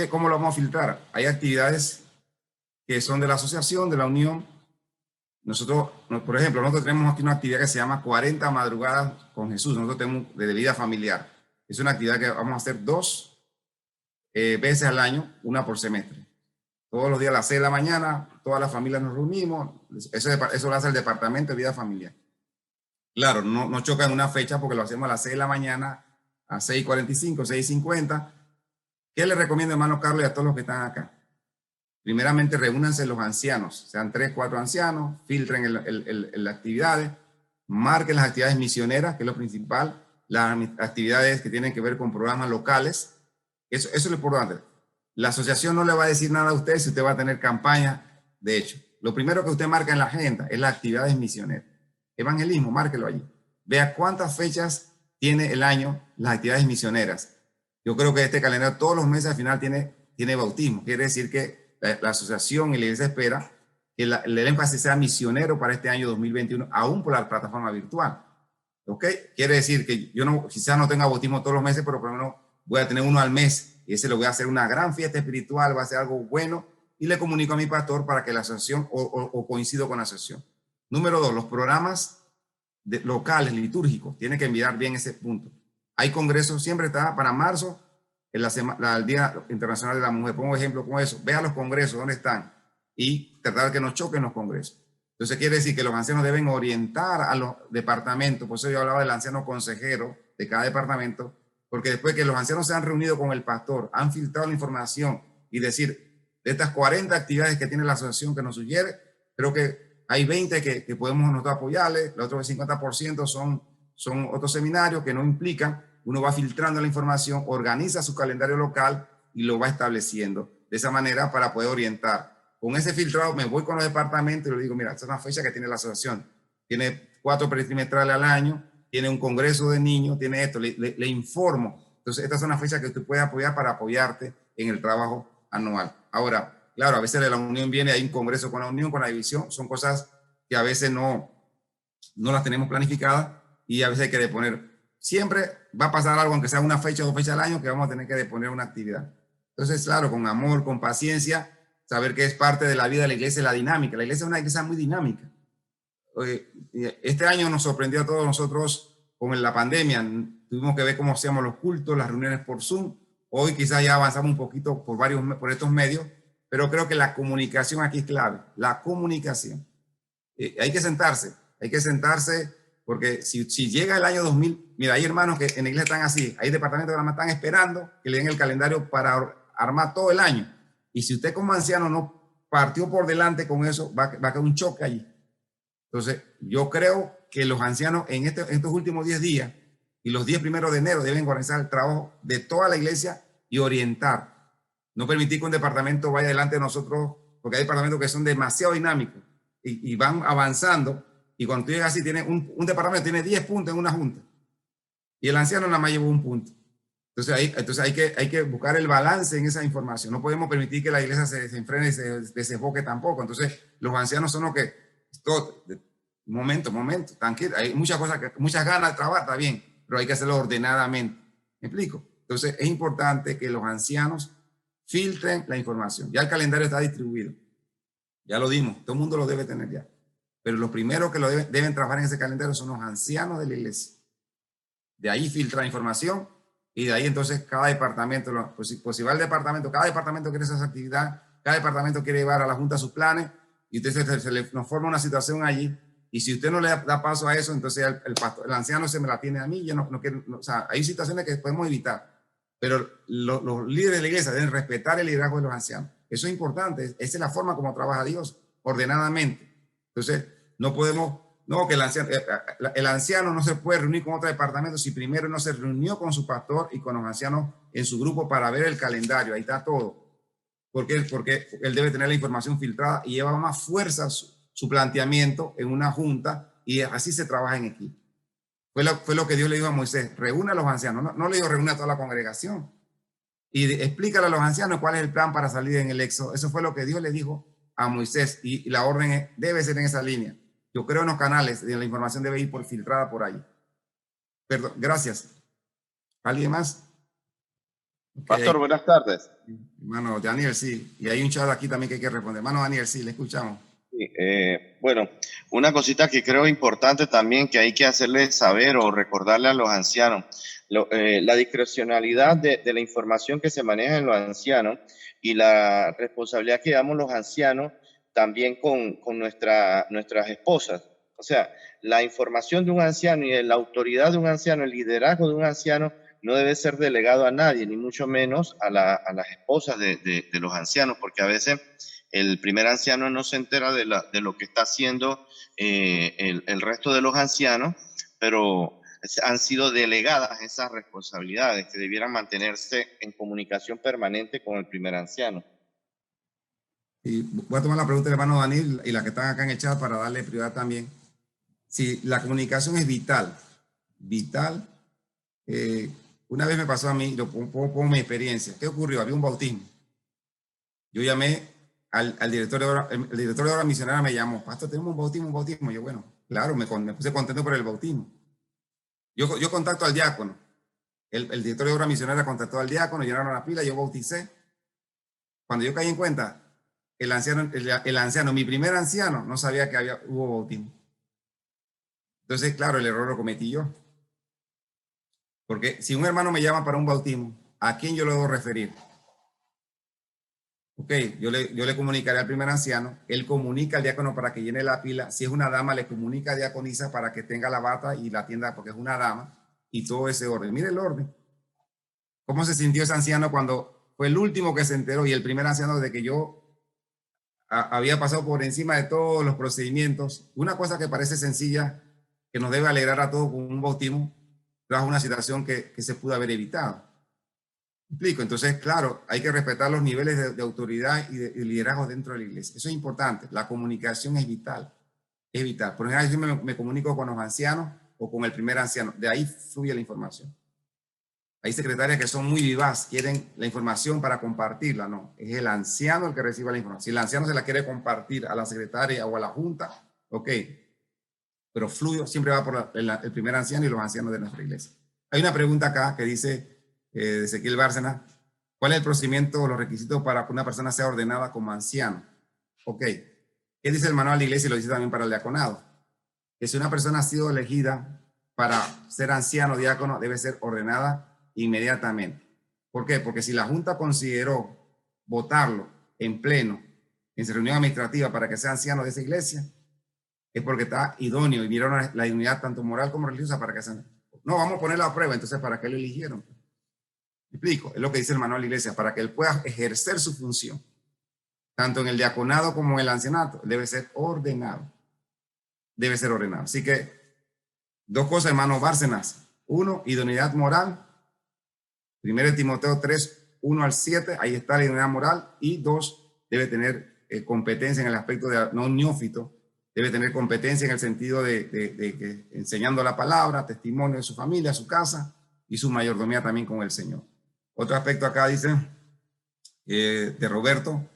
¿Cómo lo vamos a filtrar? Hay actividades que son de la asociación, de la unión. Nosotros, por ejemplo, nosotros tenemos aquí una actividad que se llama 40 madrugadas con Jesús. Nosotros tenemos de vida familiar. Es una actividad que vamos a hacer 2 veces al año, una por semestre. Todos los días a las 6 de la mañana, todas las familias nos reunimos. Eso lo hace el Departamento de Vida Familiar. Claro, no choca en una fecha porque lo hacemos a las 6 de la mañana, a 6:45, 6:50. ¿Qué le recomiendo, hermano Carlos, y a todos los que están acá? Primeramente, reúnanse los ancianos, sean 3, 4 ancianos, filtren las actividades, marquen las actividades misioneras, que es lo principal, las actividades que tienen que ver con programas locales. Eso es lo importante. La asociación no le va a decir nada a usted si usted va a tener campaña. De hecho, lo primero que usted marca en la agenda es las actividades misioneras. Evangelismo, márquelo allí. Vea cuántas fechas tiene el año las actividades misioneras. Yo creo que este calendario todos los meses al final tiene bautismo. Quiere decir que la asociación y la iglesia espera que el énfasis sea misionero para este año 2021, aún por la plataforma virtual. ¿Ok? Quiere decir que yo quizás no tenga bautismo todos los meses, pero por lo menos voy a tener uno al mes. Y ese lo voy a hacer una gran fiesta espiritual, va a ser algo bueno. Y le comunico a mi pastor para que la asociación, o coincido con la asociación. Número 2, los programas locales, litúrgicos, tiene que mirar bien ese punto. Hay congresos, siempre está para marzo, el Día Internacional de la Mujer. Pongo ejemplo con eso. Vea los congresos, ¿dónde están? y tratar de que no choquen los congresos. Entonces quiere decir que los ancianos deben orientar a los departamentos, por eso yo hablaba del anciano consejero de cada departamento, porque después que los ancianos se han reunido con el pastor, han filtrado la información y decir, de estas 40 actividades que tiene la asociación que nos sugiere, creo que hay 20 que podemos nosotros apoyarle, los otros 50% son otros seminarios que no implican, uno va filtrando la información, organiza su calendario local y lo va estableciendo de esa manera para poder orientar. Con ese filtrado me voy con los departamentos y le digo, mira, esta es una fecha que tiene la asociación, tiene 4 trimestrales al año, tiene un congreso de niños, tiene esto, le informo. Entonces, estas son las fechas que tú puedes apoyar para apoyarte en el trabajo anual. Ahora, claro, a veces de la unión viene, hay un congreso con la unión, con la división, son cosas que a veces no las tenemos planificadas y a veces hay que deponer. Siempre va a pasar algo, aunque sea una fecha o 2 fechas al año, que vamos a tener que deponer una actividad. Entonces, claro, con amor, con paciencia, saber que es parte de la vida de la iglesia, la dinámica. La iglesia es una iglesia muy dinámica. Este año nos sorprendió a todos nosotros con la pandemia. Tuvimos que ver cómo hacíamos los cultos, las reuniones por Zoom. Hoy quizás ya avanzamos un poquito por estos medios, pero creo que la comunicación aquí es clave. La comunicación. Hay que sentarse porque si llega el año 2000, mira, hay hermanos que en la iglesia están así, hay departamentos que están esperando que le den el calendario para armar todo el año. Y si usted como anciano no partió por delante con eso, va a quedar un choque allí. Entonces, yo creo que los ancianos en estos últimos 10 días y los 10 primeros de enero deben organizar el trabajo de toda la iglesia y orientar. No permitir que un departamento vaya delante de nosotros, porque hay departamentos que son demasiado dinámicos y van avanzando. Y cuando tú llegas así, tiene un departamento tiene 10 puntos en una junta y el anciano nada más llevó 1 punto. Entonces hay que buscar el balance en esa información. No podemos permitir que la iglesia se enfrene y se desenfoque tampoco. Entonces, los ancianos son los que... Momento, tranquilo. Hay muchas ganas de trabajar, está bien, pero hay que hacerlo ordenadamente. ¿Me explico? Entonces, es importante que los ancianos filtren la información. Ya el calendario está distribuido. Ya lo dimos. Todo el mundo lo debe tener ya. Pero los primeros que lo deben trabajar en ese calendario son los ancianos de la iglesia. De ahí filtra información. Y de ahí entonces cada departamento, pues si va al departamento, cada departamento quiere esa actividad, cada departamento quiere llevar a la junta sus planes y entonces nos forma una situación allí y si usted no le da paso a eso, entonces el anciano se me la tiene a mí, yo no quiero, o sea, hay situaciones que podemos evitar, pero los líderes de la iglesia deben respetar el liderazgo de los ancianos. Eso es importante, esa es la forma como trabaja Dios, ordenadamente. Entonces, no podemos... No, que el anciano no se puede reunir con otro departamento si primero no se reunió con su pastor y con los ancianos en su grupo para ver el calendario. Ahí está todo. Porque él debe tener la información filtrada y lleva más fuerza su planteamiento en una junta y así se trabaja en equipo. Fue lo que Dios le dijo a Moisés, reúne a los ancianos. No le dijo reúne a toda la congregación. Y explícale a los ancianos cuál es el plan para salir en el éxodo. Eso fue lo que Dios le dijo a Moisés y la orden debe ser en esa línea. Yo creo en los canales, la información debe ir filtrada por ahí. Perdón, gracias. ¿Alguien más? Okay. Pastor, buenas tardes. Hermano Daniel, sí. Y hay un chat aquí también que hay que responder. Hermano Daniel, sí, le escuchamos. Sí, bueno, una cosita que creo importante también que hay que hacerle saber o recordarle a los ancianos, la discrecionalidad de la información que se maneja en los ancianos y la responsabilidad que damos los ancianos también con nuestras esposas. O sea, la información de un anciano y la autoridad de un anciano, el liderazgo de un anciano no debe ser delegado a nadie, ni mucho menos a las esposas de los ancianos, porque a veces el primer anciano no se entera de lo que está haciendo el resto de los ancianos, pero han sido delegadas esas responsabilidades que debieran mantenerse en comunicación permanente con el primer anciano. Y voy a tomar la pregunta del hermano Daniel y la que están acá en el chat para darle prioridad también. Si la comunicación es vital, una vez me pasó a mí, lo pongo mi experiencia. ¿Qué ocurrió? Había un bautismo. Yo llamé al director de obra, el director de obra misionera me llamó, pastor, tenemos un bautismo. Yo, bueno, claro, me puse contento por el bautismo. Yo contacto al diácono. El director de obra misionera contactó al diácono, llenaron la pila, yo bauticé. Cuando yo caí en cuenta, el anciano, mi primer anciano, no sabía que hubo bautismo. Entonces, claro, el error lo cometí yo. Porque si un hermano me llama para un bautismo, ¿a quién yo lo debo referir? Ok, yo le comunicaré al primer anciano, él comunica al diácono para que llene la pila, si es una dama le comunica a diaconisa para que tenga la bata y la atienda porque es una dama, y todo ese orden. Mire el orden. ¿Cómo se sintió ese anciano cuando fue el último que se enteró y el primer anciano de que yo había pasado por encima de todos los procedimientos? Una cosa que parece sencilla, que nos debe alegrar a todos con un bautismo, tras una situación que se pudo haber evitado. ¿Me explico? Entonces, claro, hay que respetar los niveles de autoridad y de liderazgo dentro de la iglesia. Eso es importante. La comunicación es vital. Es vital. Por ejemplo, yo me comunico con los ancianos o con el primer anciano. De ahí fluye la información. Hay secretarias que son muy vivas, quieren la información para compartirla. No, es el anciano el que recibe la información. Si el anciano se la quiere compartir a la secretaria o a la junta, ok. Pero fluyo siempre va por el primer anciano y los ancianos de nuestra iglesia. Hay una pregunta acá que dice de Ezequiel Bárcena, ¿cuál es el procedimiento o los requisitos para que una persona sea ordenada como anciano? Ok, ¿qué dice el manual de la iglesia y lo dice también para el diaconado? Que si una persona ha sido elegida para ser anciano o diácono, debe ser ordenada inmediatamente. ¿Por qué? Porque si la junta consideró votarlo en pleno, en su reunión administrativa para que sea anciano de esa iglesia, es porque está idóneo y vieron la dignidad tanto moral como religiosa para que sea. No, vamos a ponerlo a prueba, entonces ¿para qué lo eligieron? ¿Me explico? Es lo que dice el manual de la iglesia, para que él pueda ejercer su función, tanto en el diaconado como en el ancianato, debe ser ordenado. Debe ser ordenado. Así que, dos cosas, hermanos Bárcenas. Uno, idoneidad moral. 1 Timoteo 3, 1 al 7, ahí está la idoneidad moral. Y dos, debe tener competencia en el aspecto de no neófito, debe tener competencia en el sentido de que enseñando la palabra, testimonio de su familia, su casa y su mayordomía también con el Señor. Otro aspecto acá dice, de Roberto,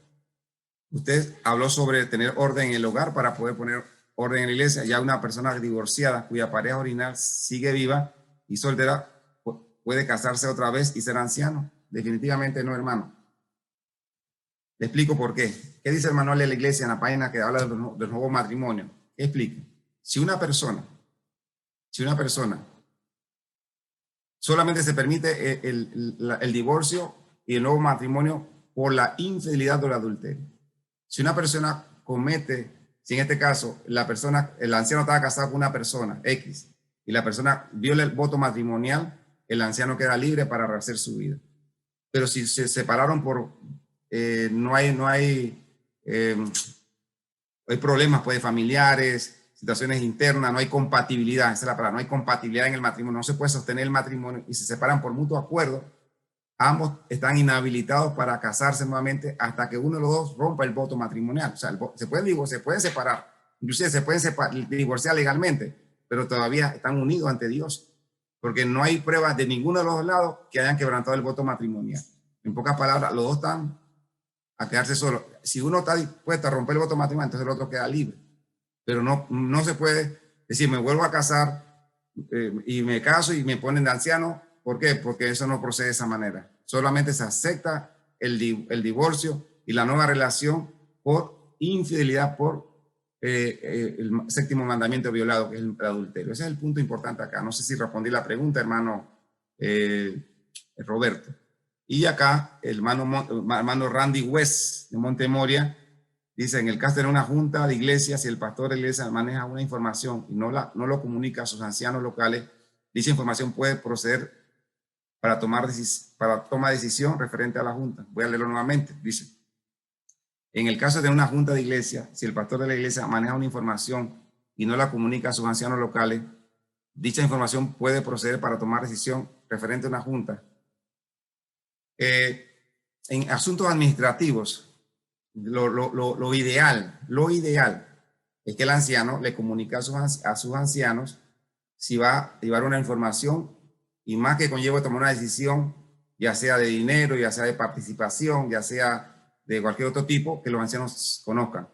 usted habló sobre tener orden en el hogar para poder poner orden en la iglesia. Ya una persona divorciada cuya pareja original sigue viva y soltera puede casarse otra vez y ser anciano. Definitivamente no, hermano. Le explico por qué. ¿Qué dice el manual de la iglesia en la página que habla del nuevo matrimonio? Explique. Si una persona solamente se permite el divorcio y el nuevo matrimonio por la infidelidad o el adulterio. Si una persona comete, si en este caso el anciano estaba casado con una persona X y la persona viola el voto matrimonial, el anciano queda libre para rehacer su vida. Pero si se separaron por no hay problemas pues, familiares, situaciones internas, no hay compatibilidad, esa es la palabra, no hay compatibilidad en el matrimonio, no se puede sostener el matrimonio y se separan por mutuo acuerdo, ambos están inhabilitados para casarse nuevamente hasta que uno de los dos rompa el voto matrimonial. O sea, se pueden separar, inclusive se pueden divorciar legalmente, pero todavía están unidos ante Dios, porque no hay pruebas de ninguno de los dos lados que hayan quebrantado el voto matrimonial. En pocas palabras, los dos están a quedarse solos. Si uno está dispuesto a romper el voto matrimonial, entonces el otro queda libre. Pero no se puede decir, me vuelvo a casar y me caso y me ponen de anciano. ¿Por qué? Porque eso no procede de esa manera. Solamente se acepta el divorcio y la nueva relación por infidelidad, por el séptimo mandamiento violado, que es el adulterio. Ese es el punto importante acá. No sé si respondí la pregunta, hermano Roberto. Y acá el hermano Randy West de Montemoria dice, en el caso de una junta de iglesia, si el pastor de la iglesia maneja una información y no lo comunica a sus ancianos locales, dicha información puede proceder para tomar decisión referente a la junta. Voy a leerlo nuevamente. Dice, en el caso de una junta de iglesia, si el pastor de la iglesia maneja una información y no la comunica a sus ancianos locales, dicha información puede proceder para tomar decisión referente a una junta. En asuntos administrativos, lo ideal es que el anciano le comunique a sus ancianos si va a llevar una información y más que conlleva tomar una decisión, ya sea de dinero, ya sea de participación, ya sea de cualquier otro tipo, que los ancianos conozcan.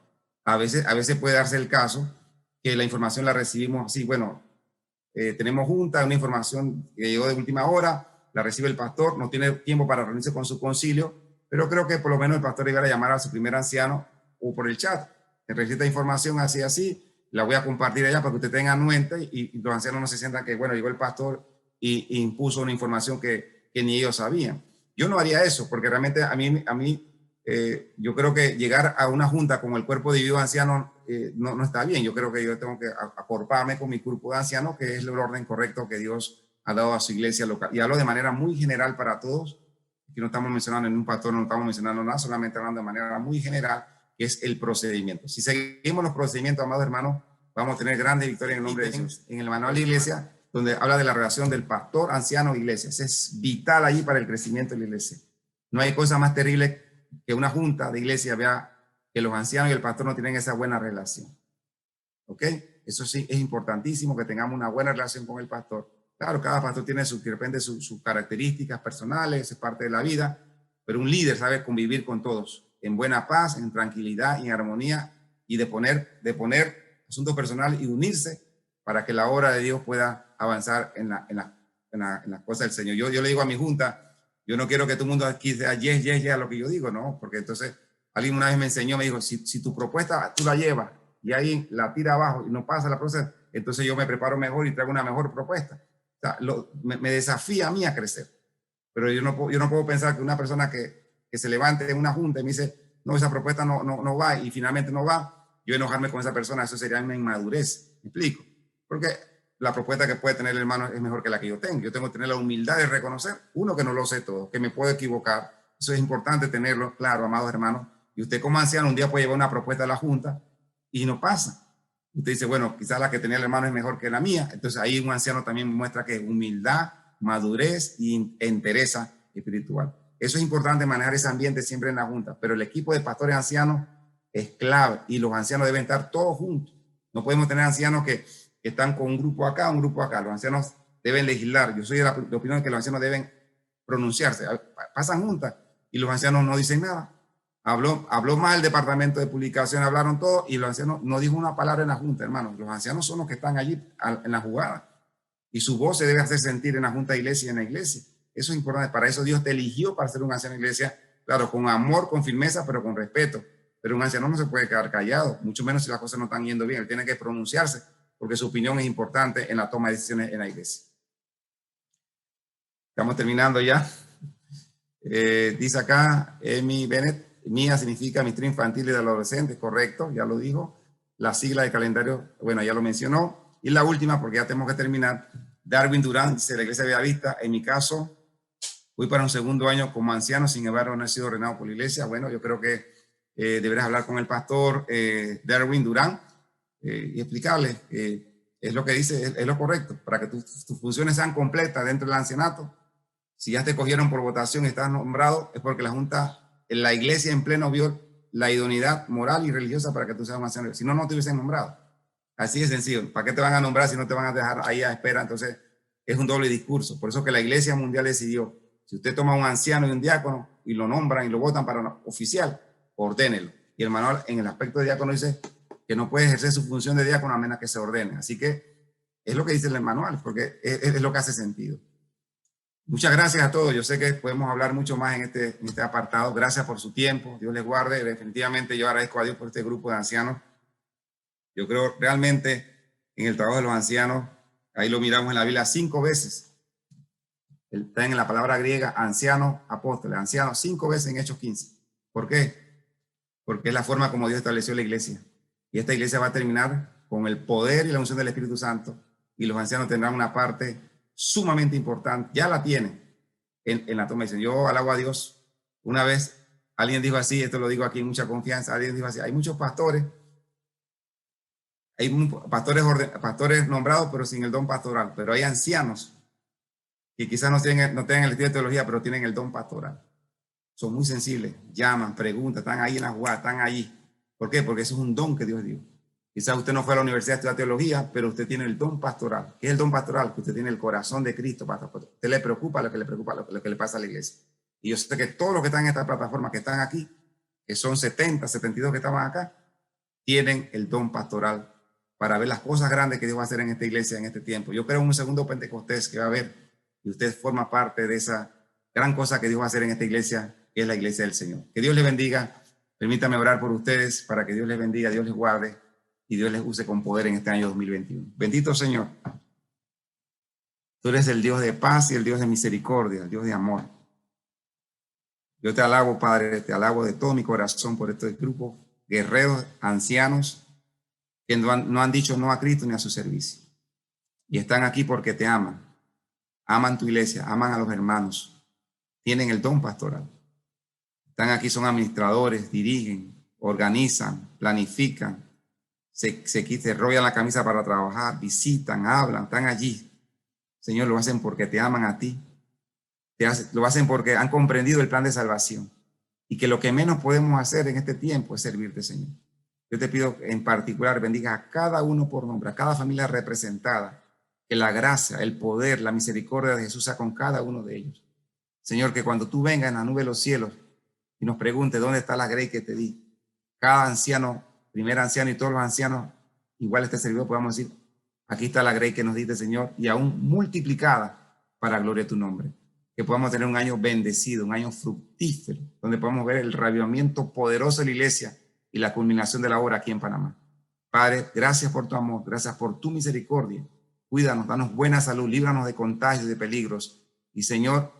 A veces puede darse el caso que la información la recibimos así, bueno, tenemos junta, una información que llegó de última hora, la recibe el pastor, no tiene tiempo para reunirse con su concilio, pero creo que por lo menos el pastor iba a llamar a su primer anciano o por el chat. Te recita información así, la voy a compartir allá para que usted tenga anuente y los ancianos no se sientan que, bueno, llegó el pastor y impuso una información que ni ellos sabían. Yo no haría eso, porque realmente a mí yo creo que llegar a una junta con el cuerpo dividido de ancianos no está bien. Yo creo que yo tengo que acorparme con mi grupo de ancianos, que es el orden correcto que Dios ha dado a su iglesia local. Y hablo de manera muy general para todos. Aquí no estamos mencionando en un pastor, no estamos mencionando nada, solamente hablando de manera muy general, que es el procedimiento. Si seguimos los procedimientos, amados hermanos, vamos a tener grandes victorias en el nombre de Dios. En el manual de iglesia, donde habla de la relación del pastor, anciano, iglesia. Eso es vital allí para el crecimiento de la iglesia. No hay cosa más terrible que una junta de iglesia vea que los ancianos y el pastor no tienen esa buena relación. ¿Ok? Eso sí, es importantísimo que tengamos una buena relación con el pastor. Claro, cada pastor tiene de repente sus características personales, es parte de la vida, pero un líder sabe convivir con todos en buena paz, en tranquilidad y en armonía, y de poner asuntos personales y unirse para que la obra de Dios pueda avanzar en las cosas del Señor. Yo le digo a mi junta, yo no quiero que todo el mundo aquí sea yes a lo que yo digo, ¿no? Porque entonces alguien una vez me enseñó, me dijo, si tu propuesta tú la llevas y alguien la tira abajo y no pasa la propuesta, entonces yo me preparo mejor y traigo una mejor propuesta. O sea, me desafía a mí a crecer. Pero yo no puedo pensar que una persona que se levante en una junta y me dice, no, esa propuesta no va y finalmente no va, yo enojarme con esa persona, eso sería una inmadurez. ¿Me explico? Porque la propuesta que puede tener el hermano es mejor que la que yo tengo. Yo tengo que tener la humildad de reconocer, uno, que no lo sé todo, que me puedo equivocar. Eso es importante tenerlo claro, amados hermanos. Y usted como anciano un día puede llevar una propuesta a la junta y no pasa. Usted dice, bueno, quizás la que tenía el hermano es mejor que la mía. Entonces ahí un anciano también muestra que es humildad, madurez y entereza espiritual. Eso es importante, manejar ese ambiente siempre en la junta. Pero el equipo de pastores ancianos es clave y los ancianos deben estar todos juntos. No podemos tener ancianos que están con un grupo acá, un grupo acá. Los ancianos deben legislar. Yo soy de la opinión de que los ancianos deben pronunciarse. Pasan juntas y los ancianos no dicen nada. Habló más el departamento de publicación, hablaron todos y los ancianos no dijo una palabra en la junta, hermanos. Los ancianos son los que están allí en la jugada y su voz se debe hacer sentir en la junta de iglesia y en la iglesia. Eso es importante. Para eso Dios te eligió para ser un anciano de iglesia, claro, con amor, con firmeza, pero con respeto. Pero un anciano no se puede quedar callado, mucho menos si las cosas no están yendo bien. Él tiene que pronunciarse porque su opinión es importante en la toma de decisiones en la iglesia. Estamos terminando ya. Dice acá, Amy Bennett, MIA significa Ministerio Infantil y de Adolescentes, correcto, ya lo dijo. La sigla de calendario, bueno, ya lo mencionó. Y la última, porque ya tenemos que terminar, Darwin Durán, dice la Iglesia Bellavista, en mi caso, voy para un segundo año como anciano, sin embargo no he sido ordenado por la iglesia. Bueno, yo creo que deberás hablar con el pastor Darwin Durán y explicarle es lo que dice, es lo correcto, para que tus funciones sean completas dentro del ancianato. Si ya te cogieron por votación y estás nombrado, es porque la Junta, la iglesia en pleno vio la idoneidad moral y religiosa para que tú seas un anciano. Si no, no te hubiesen nombrado. Así de sencillo. ¿Para qué te van a nombrar si no te van a dejar ahí a espera? Entonces, es un doble discurso. Por eso que la Iglesia Mundial decidió, si usted toma un anciano y un diácono y lo nombran y lo votan para un oficial, ordénelo. Y el manual en el aspecto de diácono dice que no puede ejercer su función de diácono a menos que se ordene. Así que es lo que dice el manual, porque es lo que hace sentido. Muchas gracias a todos. Yo sé que podemos hablar mucho más en este apartado. Gracias por su tiempo. Dios les guarde. Definitivamente yo agradezco a Dios por este grupo de ancianos. Yo creo realmente en el trabajo de los ancianos, ahí lo miramos en la Biblia 5 veces. Está en la palabra griega ancianos, apóstoles, ancianos 5 veces en Hechos 15. ¿Por qué? Porque es la forma como Dios estableció la iglesia. Y esta iglesia va a terminar con el poder y la unción del Espíritu Santo. Y los ancianos tendrán una parte sumamente importante, ya la tienen en la toma de decisión. Yo alabo a Dios. Una vez alguien dijo así, esto lo digo aquí en mucha confianza, alguien dijo así, hay muchos pastores, hay pastores nombrados pero sin el don pastoral, pero hay ancianos que quizás no tengan el estilo de teología, pero tienen el don pastoral. Son muy sensibles, llaman, preguntan, están ahí en la jugada, están allí. ¿Por qué? Porque eso es un don que Dios dio. Quizás usted no fue a la universidad a estudiar teología, pero usted tiene el don pastoral. ¿Qué es el don pastoral? Que usted tiene el corazón de Cristo. Usted le preocupa lo que le preocupa, lo que le pasa a la iglesia. Y yo sé que todos los que están en esta plataforma, que están aquí, que son 70, 72 que estaban acá, tienen el don pastoral para ver las cosas grandes que Dios va a hacer en esta iglesia en este tiempo. Yo creo en un segundo Pentecostés que va a haber, y usted forma parte de esa gran cosa que Dios va a hacer en esta iglesia, que es la iglesia del Señor. Que Dios les bendiga. Permítame orar por ustedes para que Dios les bendiga, Dios les guarde y Dios les use con poder en este año 2021. Bendito Señor. Tú eres el Dios de paz y el Dios de misericordia, el Dios de amor. Yo te alabo, Padre, te alabo de todo mi corazón por este grupo, guerreros, ancianos, que no han dicho no a Cristo ni a su servicio. Y están aquí porque te aman. Aman tu iglesia, aman a los hermanos. Tienen el don pastoral. Están aquí, son administradores, dirigen, organizan, planifican, se rollan la camisa para trabajar, visitan, hablan, están allí. Señor, lo hacen porque te aman a ti. Lo hacen porque han comprendido el plan de salvación. Y que lo que menos podemos hacer en este tiempo es servirte, Señor. Yo te pido en particular, bendiga a cada uno por nombre, a cada familia representada, que la gracia, el poder, la misericordia de Jesús sea con cada uno de ellos. Señor, que cuando tú vengas en la nube de los cielos y nos preguntes dónde está la grey que te di, cada anciano, primer anciano y todos los ancianos, igual este servidor, podamos decir, aquí está la grey que nos diste, Señor, y aún multiplicada para gloria de tu nombre. Que podamos tener un año bendecido, un año fructífero, donde podamos ver el reavivamiento poderoso de la iglesia y la culminación de la obra aquí en Panamá. Padre, gracias por tu amor, gracias por tu misericordia. Cuídanos, danos buena salud, líbranos de contagios, de peligros. Y Señor,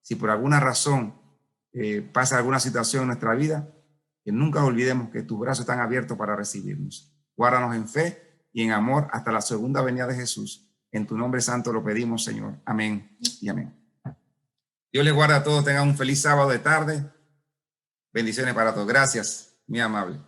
si por alguna razón pasa alguna situación en nuestra vida, que nunca olvidemos que tus brazos están abiertos para recibirnos. Guárdanos en fe y en amor hasta la segunda venida de Jesús. En tu nombre santo lo pedimos, Señor. Amén y amén. Dios les guarde a todos. Tengan un feliz sábado de tarde. Bendiciones para todos. Gracias, muy amable.